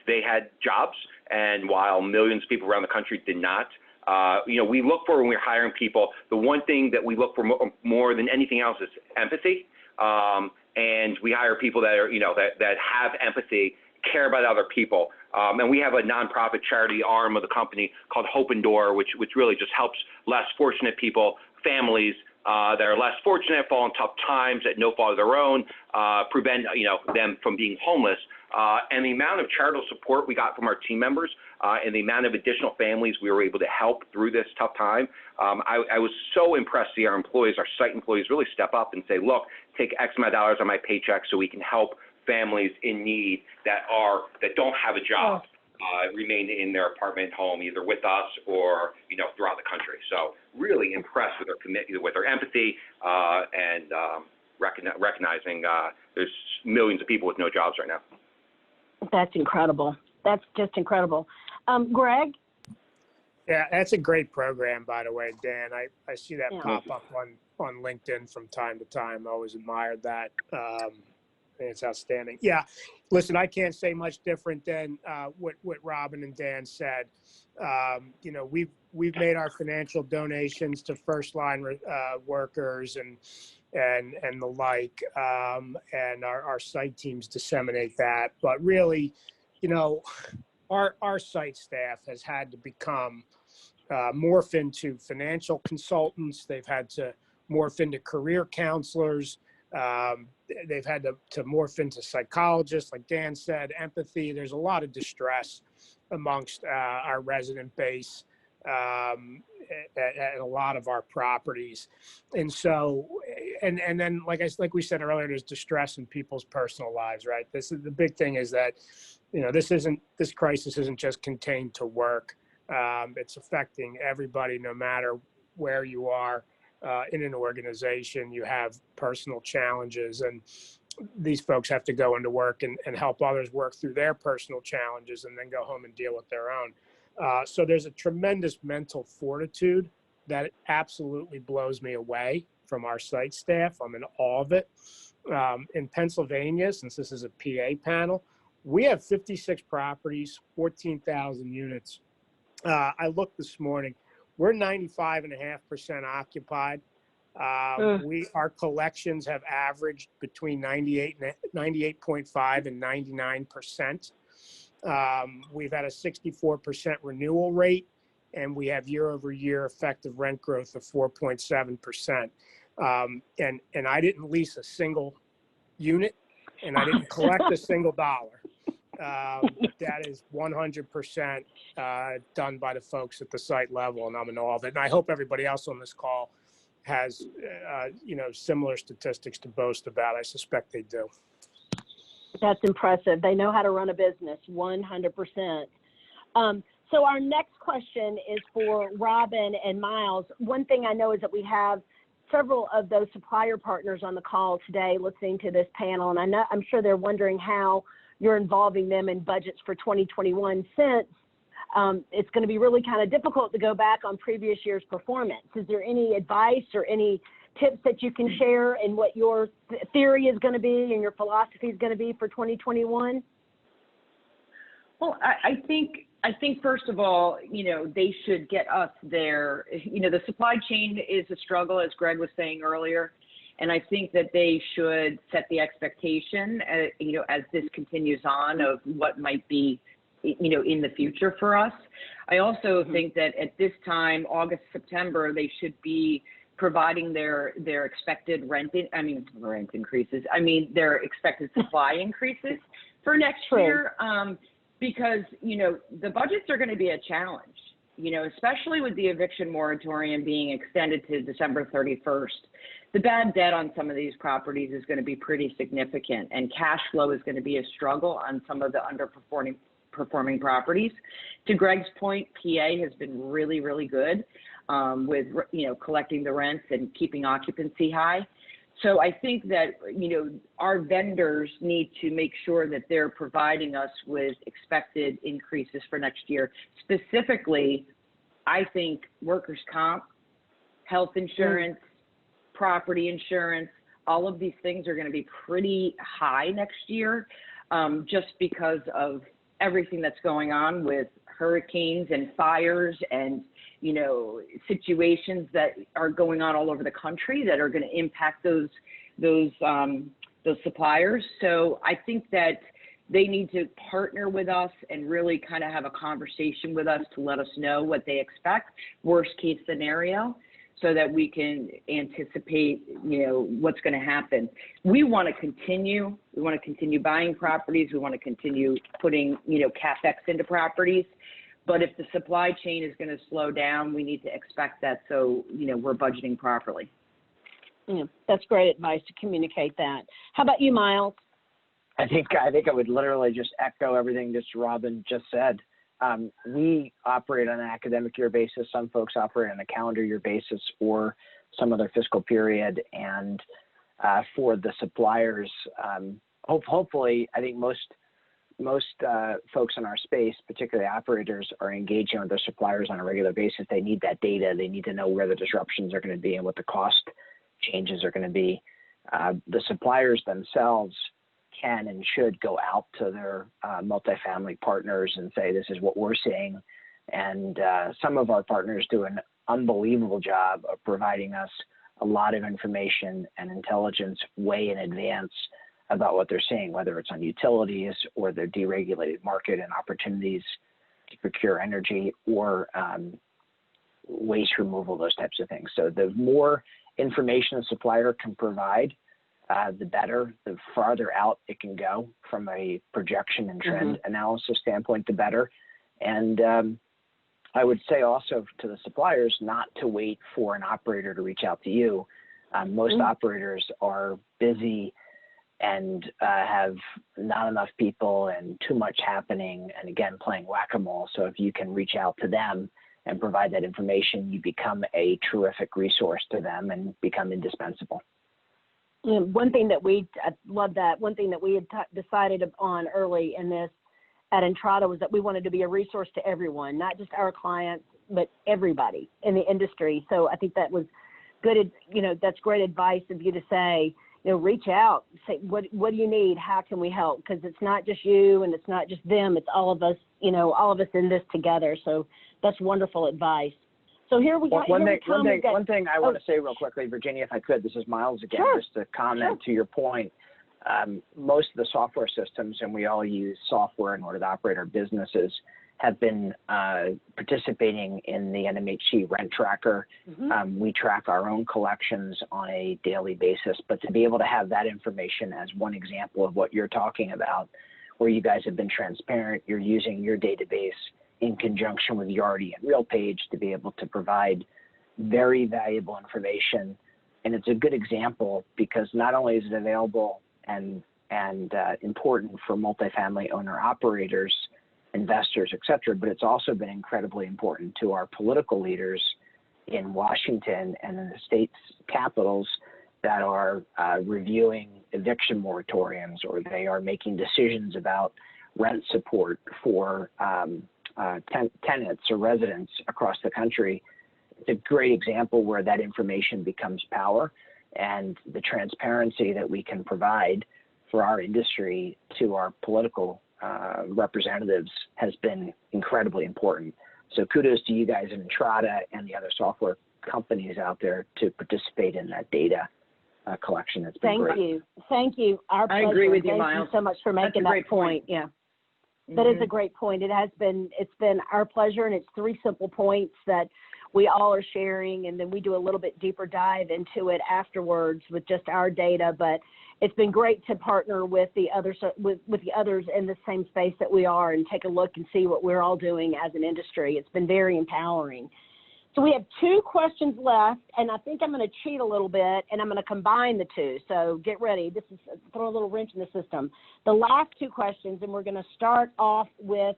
they had jobs, and while millions of people around the country did not. We look for, when we're hiring people, the one thing that we look for more than anything else is empathy. And we hire people that are, that have empathy, care about other people. And we have a nonprofit charity arm of the company called Hope and Door, which really just helps less fortunate people, families that are less fortunate, fall in tough times at no fault of their own, prevent them from being homeless. And the amount of charitable support we got from our team members and the amount of additional families we were able to help through this tough time, I was so impressed to see our employees, our site employees, really step up and say, look, take X amount of dollars on my paycheck so we can help families in need that don't have a job remain in their apartment home, either with us or throughout the country. So really impressed with their commitment, with their empathy, and recognizing there's millions of people with no jobs right now. That's incredible. That's just incredible. Greg? Yeah, that's a great program, by the way, Dan. I see that pop up on LinkedIn from time to time. I always admired that. It's outstanding. Yeah, listen, I can't say much different than what Robin and Dan said. We've made our financial donations to first line workers and the like, and our site teams disseminate that. But really, our site staff has had to become morph into financial consultants. They've had to morph into career counselors. They've had to morph into psychologists, like Dan said, empathy. There's a lot of distress amongst our resident base at a lot of our properties. And so, and then like we said earlier, there's distress in people's personal lives, right? This is the big thing, is that, this crisis isn't just contained to work. It's affecting everybody, no matter where you are. In an organization, you have personal challenges, and these folks have to go into work and help others work through their personal challenges and then go home and deal with their own. So there's a tremendous mental fortitude that absolutely blows me away from our site staff. I'm in awe of it. In Pennsylvania, since this is a PA panel, we have 56 properties, 14,000 units. I looked this morning. We're 95.5% occupied. Our collections have averaged between 98.5 and 99%. We've had a 64% renewal rate, and we have year-over-year effective rent growth of 4.7%. And I didn't lease a single unit, and I didn't collect a single dollar. That is 100% done by the folks at the site level, and I'm in awe of it. And I hope everybody else on this call has, similar statistics to boast about. I suspect they do. That's impressive. They know how to run a business, 100%. So our next question is for Robin and Miles. One thing I know is that we have several of those supplier partners on the call today listening to this panel, and I'm sure they're wondering how you're involving them in budgets for 2021, since it's going to be really kind of difficult to go back on previous year's performance. Is there any advice or any tips that you can share and what your theory is going to be and your philosophy is going to be for 2021? Well, I think first of all, they should get us there. The supply chain is a struggle, as Greg was saying earlier, and I think that they should set the expectation, as this continues on, of what might be, in the future for us. I also think that at this time, August, September, they should be providing their expected their expected supply increases for next year. Because, the budgets are going to be a challenge, especially with the eviction moratorium being extended to December 31st. The bad debt on some of these properties is going to be pretty significant, and cash flow is going to be a struggle on some of the underperforming properties. To Greg's point, PA has been really, really good with, collecting the rents and keeping occupancy high. So I think that, our vendors need to make sure that they're providing us with expected increases for next year. Specifically, I think workers' comp, health insurance, property insurance, all of these things are going to be pretty high next year, just because of everything that's going on with hurricanes and fires and, situations that are going on all over the country that are going to impact those suppliers. So I think that they need to partner with us and really kind of have a conversation with us to let us know what they expect, worst case scenario, so that we can anticipate, what's going to happen. We want to continue buying properties. We want to continue putting, CapEx into properties. But if the supply chain is going to slow down, we need to expect that, so, we're budgeting properly. Yeah, that's great advice to communicate that. How about you, Miles? I think I would literally just echo everything that Robin just said. We operate on an academic year basis. Some folks operate on a calendar year basis or some other fiscal period. And for the suppliers, hopefully, I think most folks in our space, particularly operators, are engaging with their suppliers on a regular basis. They need that data. They need to know where the disruptions are going to be and what the cost changes are going to be. The suppliers themselves can and should go out to their multifamily partners and say, this is what we're seeing. And some of our partners do an unbelievable job of providing us a lot of information and intelligence way in advance about what they're seeing, whether it's on utilities or their deregulated market and opportunities to procure energy or waste removal, those types of things. So the more information a supplier can provide, the better. The farther out it can go from a projection and trend analysis standpoint, the better. And I would say also to the suppliers not to wait for an operator to reach out to you. Most operators are busy and have not enough people and too much happening, and again, playing whack-a-mole. So if you can reach out to them and provide that information, you become a terrific resource to them and become indispensable. One thing that I love that, one thing that we had decided on early in this at Entrada was that we wanted to be a resource to everyone, not just our clients, but everybody in the industry. So I think that was good, that's great advice of you to say, reach out, say, what do you need? How can we help? Because it's not just you and it's not just them, it's all of us, all of us in this together. So that's wonderful advice. So here we go. One thing I want to say real quickly, Virginia, if I could, this is Miles again, just to comment to your point. Most of the software systems, and we all use software in order to operate our businesses, have been participating in the NMHC rent tracker. We track our own collections on a daily basis, but to be able to have that information as one example of what you're talking about, where you guys have been transparent, you're using your database in conjunction with Yardi and RealPage to be able to provide very valuable information. And it's a good example because not only is it available and important for multifamily owner operators, investors, et cetera, but it's also been incredibly important to our political leaders in Washington and in the state's capitals that are reviewing eviction moratoriums, or they are making decisions about rent support for tenants or residents across the country. It's a great example where that information becomes power, and the transparency that we can provide for our industry to our political representatives has been incredibly important. So kudos to you guys in Entrada and the other software companies out there to participate in that data collection. That's been great. Thank you. Thank you. Our pleasure. I agree with you, Thank Miles. you so much for making that point. Yeah. That is a great point. It's been our pleasure, and it's 3 simple points that we all are sharing, and then we do a little bit deeper dive into it afterwards with just our data. But it's been great to partner with the others with the others in the same space that we are, and take a look and see what we're all doing as an industry. It's been very empowering. So we have 2 questions left, and I think I'm going to cheat a little bit, and I'm going to combine the 2. So get ready. This is throw a little wrench in the system. The last 2 questions, and we're going to start off with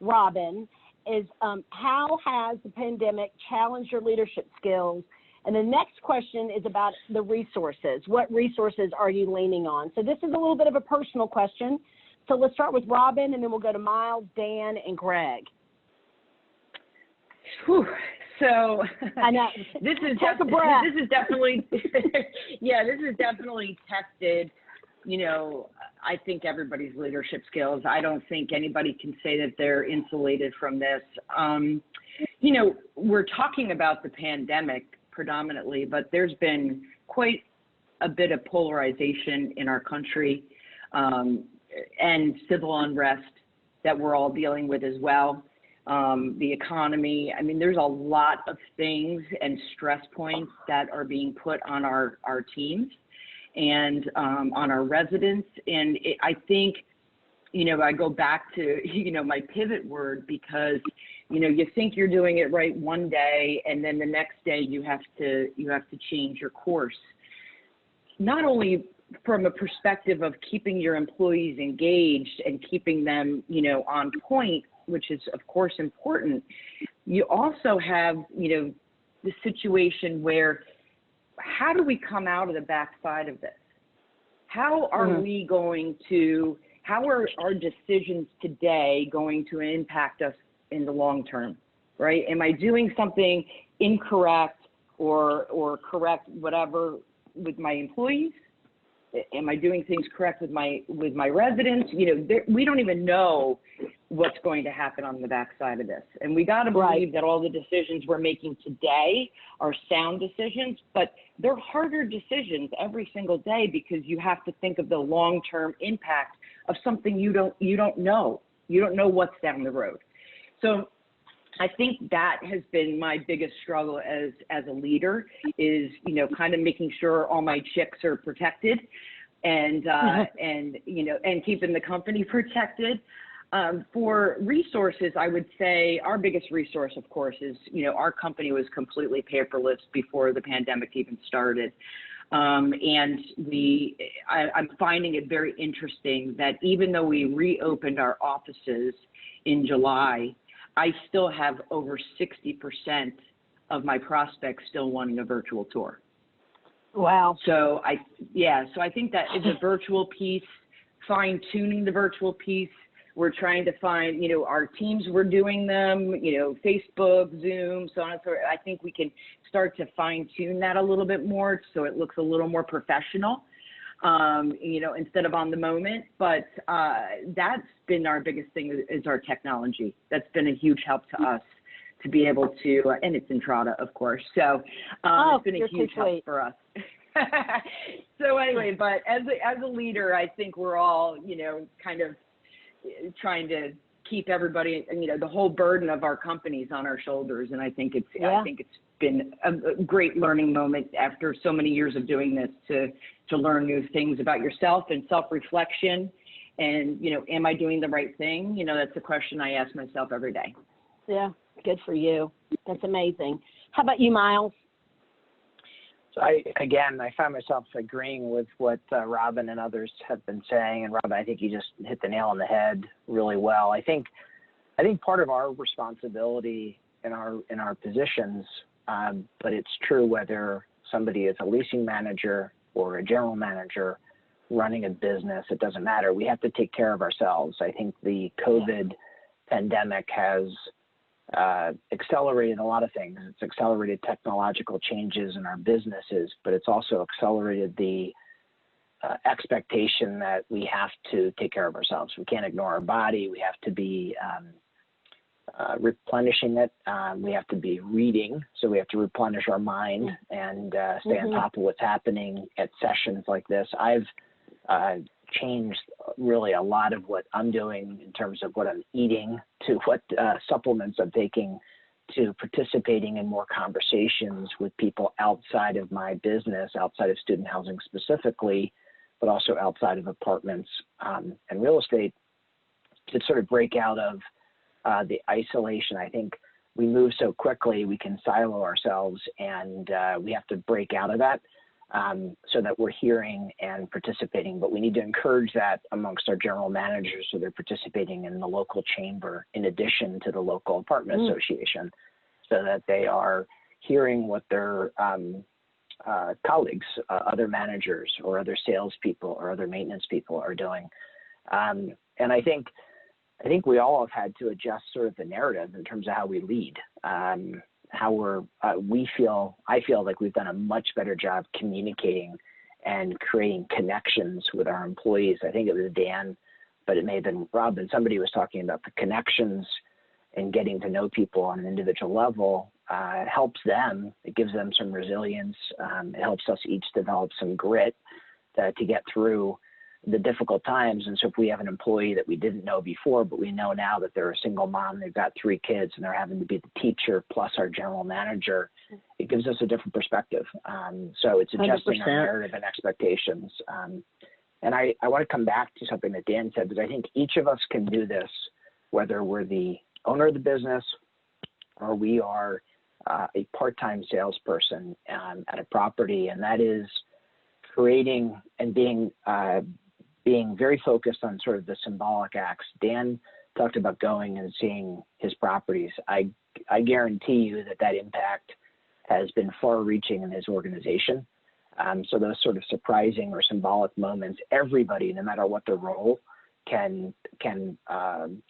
Robin, is how has the pandemic challenged your leadership skills? And the next question is about the resources. What resources are you leaning on? So this is a little bit of a personal question. So let's start with Robin, and then we'll go to Miles, Dan, and Greg. Whew. So I know. This is Take a breath. This is definitely yeah, this is definitely tested, I think everybody's leadership skills. I don't think anybody can say that they're insulated from this. We're talking about the pandemic predominantly, but there's been quite a bit of polarization in our country, and civil unrest that we're all dealing with as well. The economy. I mean, there's a lot of things and stress points that are being put on our teams and on our residents. And I think, I go back to, my pivot word, because, you think you're doing it right one day, and then the next day you have to change your course. Not only from a perspective of keeping your employees engaged and keeping them, on point, which is of course important, you also have, the situation where, how do we come out of the backside of this? How are how are our decisions today going to impact us in the long term, right? Am I doing something incorrect or correct, whatever, with my employees? Am I doing things correct with my residents? We don't even know what's going to happen on the backside of this. And we got to believe that all the decisions we're making today are sound decisions, but they're harder decisions every single day, because you have to think of the long-term impact of something you don't know. You don't know what's down the road. So I think that has been my biggest struggle as a leader, is, kind of making sure all my chicks are protected and keeping the company protected. For resources, I would say our biggest resource, of course, is, our company was completely paperless before the pandemic even started. And I'm finding it very interesting that even though we reopened our offices in July, I still have over 60% of my prospects still wanting a virtual tour. Wow. So I think that is a virtual piece, fine-tuning the virtual piece. We're trying to find, our teams, we're doing them, Facebook, Zoom, so on and so forth. I think we can start to fine-tune that a little bit more so it looks a little more professional, instead of on the moment. But that's been our biggest thing, is our technology. That's been a huge help to us to be able to, and it's Entrada, of course. So it's been a huge help for us. So anyway, but as a leader, I think we're all, kind of trying to keep everybody, the whole burden of our companies on our shoulders. And I think it's been a great learning moment after so many years of doing this to learn new things about yourself and self-reflection. And, am I doing the right thing? That's a question I ask myself every day. Yeah, good for you. That's amazing. How about you, Miles? So I find myself agreeing with what Robin and others have been saying. And Robin, I think you just hit the nail on the head really well. I think part of our responsibility in our positions, but it's true whether somebody is a leasing manager or a general manager running a business, it doesn't matter. We have to take care of ourselves. I think the COVID pandemic has accelerated a lot of things. It's accelerated technological changes in our businesses, but it's also accelerated the expectation that we have to take care of ourselves. We can't ignore our body. We have to be replenishing it. We have to be reading, so we have to replenish our mind and stay on top of what's happening at sessions like this. I've changed really a lot of what I'm doing in terms of what I'm eating, to what supplements I'm taking, to participating in more conversations with people outside of my business, outside of student housing specifically, but also outside of apartments and real estate, to sort of break out of the isolation. I think we move so quickly, we can silo ourselves, and we have to break out of that so that we're hearing and participating. But we need to encourage that amongst our general managers, so they're participating in the local chamber in addition to the local apartment association, so that they are hearing what their colleagues, other managers or other salespeople or other maintenance people are doing. And I think we all have had to adjust sort of the narrative in terms of how we lead, how I feel like we've done a much better job communicating and creating connections with our employees. I think it was Dan, but it may have been Rob, and somebody was talking about the connections and getting to know people on an individual level. It helps them. It gives them some resilience. It helps us each develop some grit to get through the difficult times. And so if we have an employee that we didn't know before, but we know now that they're a single mom, they've got 3 kids, and they're having to be the teacher plus our general manager, it gives us a different perspective. So it's adjusting 100%. our narrative and expectations. And I want to come back to something that Dan said, because I think each of us can do this, whether we're the owner of the business or we are a part-time salesperson at a property, and that is creating and being very focused on sort of the symbolic acts. Dan talked about going and seeing his properties. I guarantee you that impact has been far-reaching in his organization. So those sort of surprising or symbolic moments, everybody, no matter what their role, can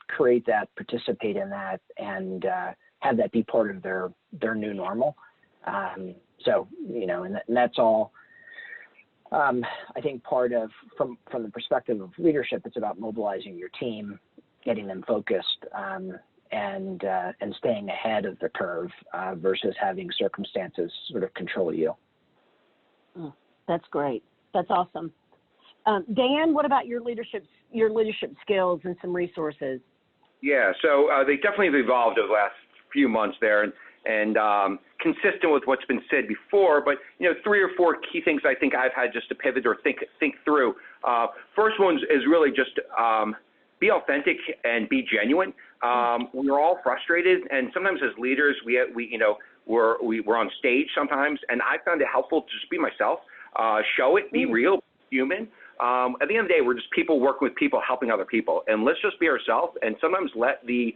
create that, participate in that, and have that be part of their new normal. So, and that's all. I think part of, from the perspective of leadership, it's about mobilizing your team, getting them focused, and staying ahead of the curve versus having circumstances sort of control you. That's great. That's awesome. Dan, what about your leadership skills and some resources? Yeah, so they definitely have evolved over the last few months there, and consistent with what's been said before, but 3 or 4 key things I think I've had just to pivot or think through. First one is really just be authentic and be genuine. We're all frustrated, and sometimes as leaders, we're on stage sometimes, and I found it helpful to just be myself, show it, be real, human. At the end of the day, we're just people working with people, helping other people, and let's just be ourselves. And sometimes let the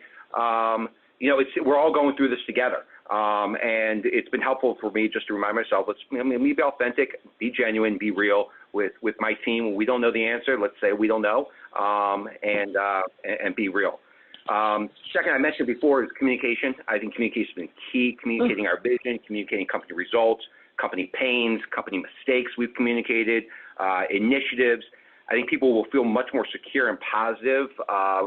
we're all going through this together. And it's been helpful for me just to remind myself, let me be authentic, be genuine, be real with my team. When we don't know the answer, let's say we don't know, and be real. Second, I mentioned before, is communication. I think communication has been key, communicating our vision, communicating company results, company pains, company mistakes we've communicated, initiatives. I think people will feel much more secure and positive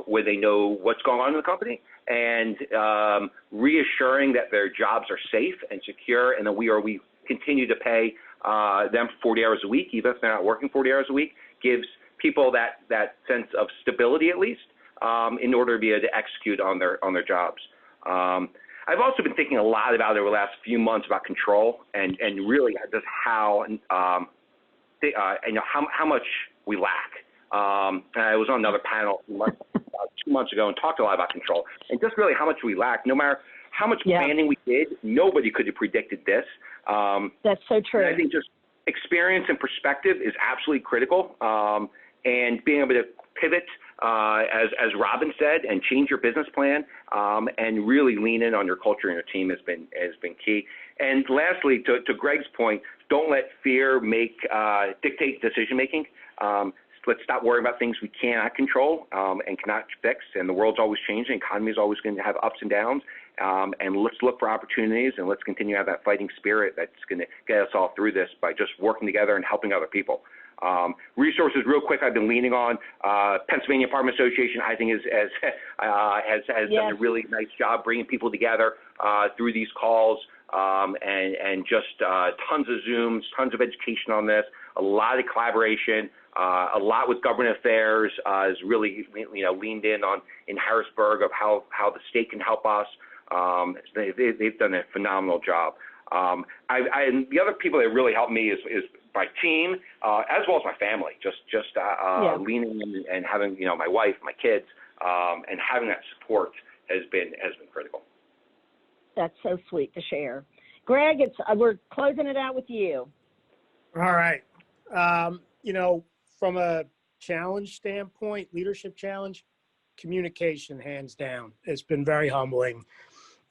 where they know what's going on in the company, and reassuring that their jobs are safe and secure, and that we continue to pay them 40 hours a week, even if they're not working 40 hours a week, gives people that sense of stability at least in order to be able to execute on their jobs. I've also been thinking a lot about over the last few months about control and really just how much we lack. I was on another panel 2 months ago and talked a lot about control and just really how much we lack. No matter how much planning we did, nobody could have predicted this. That's so true. I think just experience and perspective is absolutely critical, and being able to pivot, as Robin said, and change your business plan, and really lean in on your culture and your team has been key. And lastly, to Greg's point, don't let fear dictate decision making. let's stop worrying about things we cannot control and cannot fix. And the world's always changing. The economy is always going to have ups and downs. And let's look for opportunities, and let's continue to have that fighting spirit that's going to get us all through this by just working together and helping other people. Resources, real quick, I've been leaning on. Pennsylvania Apartment Association, I think, has done a really nice job bringing people together through these calls, and just tons of Zooms, tons of education on this, a lot of collaboration, a lot with government affairs is really, leaned in on in Harrisburg of how the state can help us. They've done a phenomenal job. And the other people that really helped me is my team, as well as my family. Just leaning in and having my wife, my kids, and having that support has been critical. That's so sweet to share. Greg, we're closing it out with you. All right. From a challenge standpoint, leadership challenge, communication, hands down. It's been very humbling.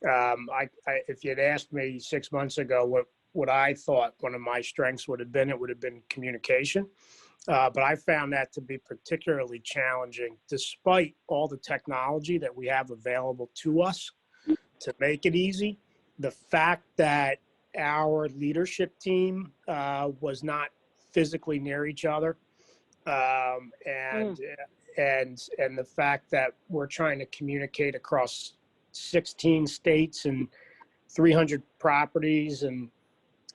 If you'd asked me 6 months ago what I thought one of my strengths would have been, it would have been communication. But I found that to be particularly challenging, despite all the technology that we have available to us to make it easy. The fact that our leadership team was not physically near each other, and the fact that we're trying to communicate across 16 states and 300 properties and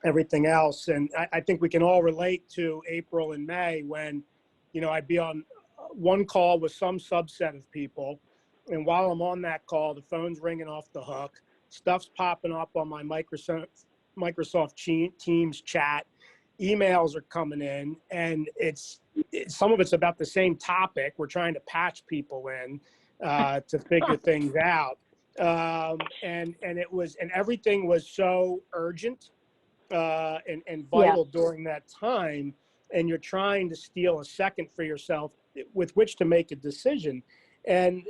everything else. And I think we can all relate to April and May when, I'd be on one call with some subset of people. And while I'm on that call, the phone's ringing off the hook, stuff's popping up on my Microsoft Teams chat, emails are coming in, and some of it's about the same topic. We're trying to patch people in to figure things out. And everything was so urgent and vital during that time, and you're trying to steal a second for yourself with which to make a decision, and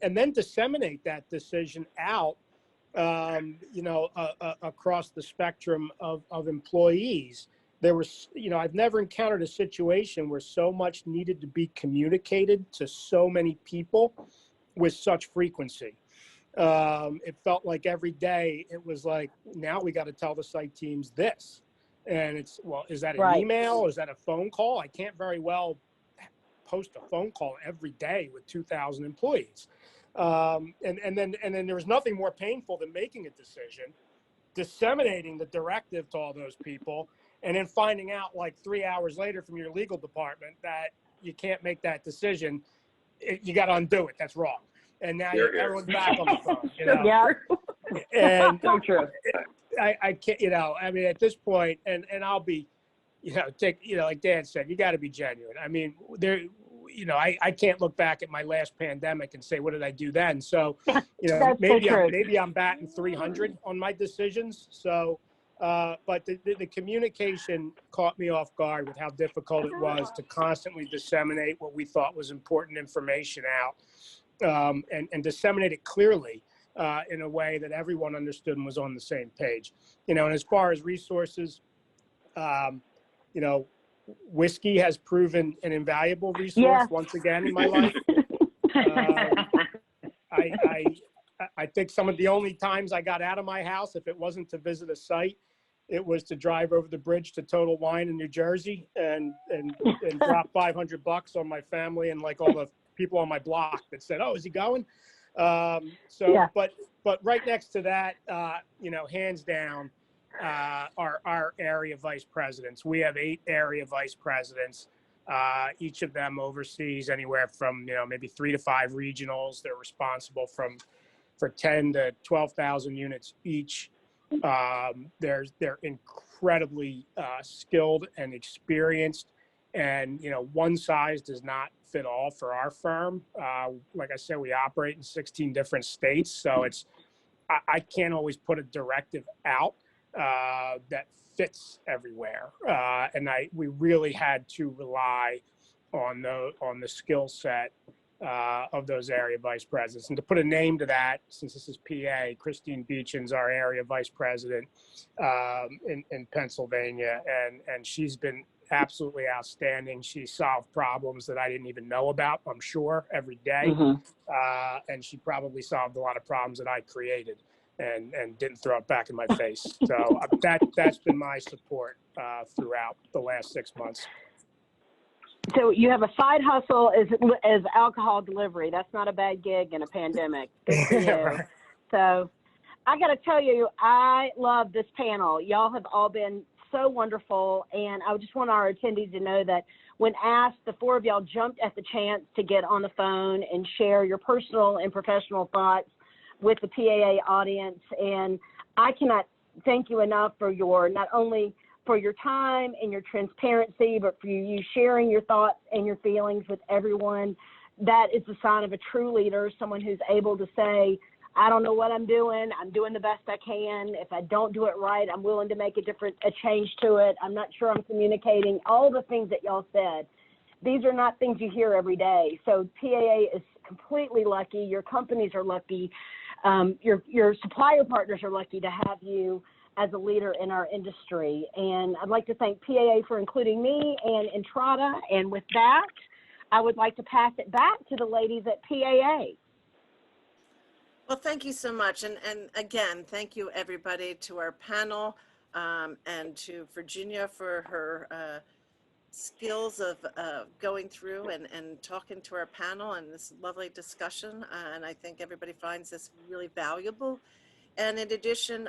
then disseminate that decision out, across the spectrum of employees. There was, I've never encountered a situation where so much needed to be communicated to so many people with such frequency. It felt like every day it was like, now we got to tell the site teams this. And it's, well, is that an email? Is that a phone call? I can't very well post a phone call every day with 2,000 employees. And then there was nothing more painful than making a decision, disseminating the directive to all those people, and then finding out like 3 hours later from your legal department that you can't make that decision. You got to undo it. That's wrong. And now everyone's back on the phone, Yeah. And So true. I can't, at this point, and I'll be, like Dan said, you got to be genuine. I mean, I can't look back at my last pandemic and say, what did I do then? So, maybe I'm batting 300 on my decisions. So, but the communication caught me off guard with how difficult it was to constantly disseminate what we thought was important information out, and disseminate it clearly in a way that everyone understood and was on the same page. And as far as resources, whiskey has proven an invaluable resource once again in my life. I think some of the only times I got out of my house, if it wasn't to visit a site, it was to drive over the bridge to Total Wine in New Jersey and drop $500 on my family and like all the people on my block that said, "Oh, is he going?" But right next to that, hands down, our area vice presidents. We have 8 area vice presidents. Each of them oversees anywhere from maybe 3 to 5 regionals. They're responsible for 10 to 12,000 units each. They're incredibly skilled and experienced, and one size does not fit all for our firm. Like I said, we operate in 16 different states, so I can't always put a directive out that fits everywhere, and we really had to rely on the skill set of those area vice presidents. And to put a name to that, since this is PA, Christine Beechen's our area vice president in Pennsylvania, and she's been absolutely outstanding. She solved problems that I didn't even know about, I'm sure, every day. And she probably solved a lot of problems that I created and didn't throw it back in my face. So that's been my support throughout the last 6 months. So you have a side hustle as alcohol delivery. That's not a bad gig in a pandemic. Good for you. Right. So I got to tell you, I love this panel. Y'all have all been so wonderful. And I just want our attendees to know that when asked, the four of y'all jumped at the chance to get on the phone and share your personal and professional thoughts with the PAA audience. And I cannot thank you enough for your, not only for your time and your transparency, but for you sharing your thoughts and your feelings with everyone. That is the sign of a true leader, someone who's able to say, I don't know what I'm doing the best I can. If I don't do it right, I'm willing to make a change to it. I'm not sure I'm communicating. All the things that y'all said, these are not things you hear every day. So PAA is completely lucky. Your companies are lucky. Your supplier partners are lucky to have you as a leader in our industry. And I'd like to thank PAA for including me and Entrada. And with that, I would like to pass it back to the ladies at PAA. Well, thank you so much. And again, thank you everybody to our panel and to Virginia for her skills of going through and talking to our panel and this lovely discussion. And I think everybody finds this really valuable. And in addition,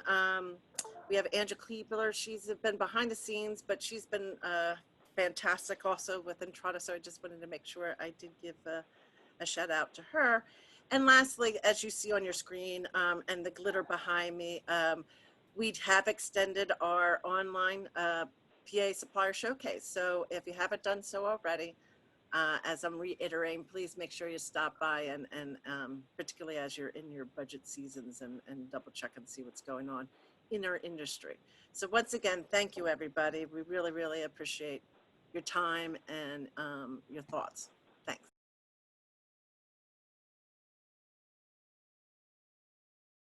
we have Angela Kleebler. She's been behind the scenes, but she's been fantastic also with Entrada. So I just wanted to make sure I did give a shout out to her. And lastly, as you see on your screen and the glitter behind me, we have extended our online PA Supplier Showcase. So if you haven't done so already, as I'm reiterating, please make sure you stop by and particularly as you're in your budget seasons and double check and see what's going on in our industry. So once again, thank you everybody. We really, really appreciate your time and your thoughts. Thanks.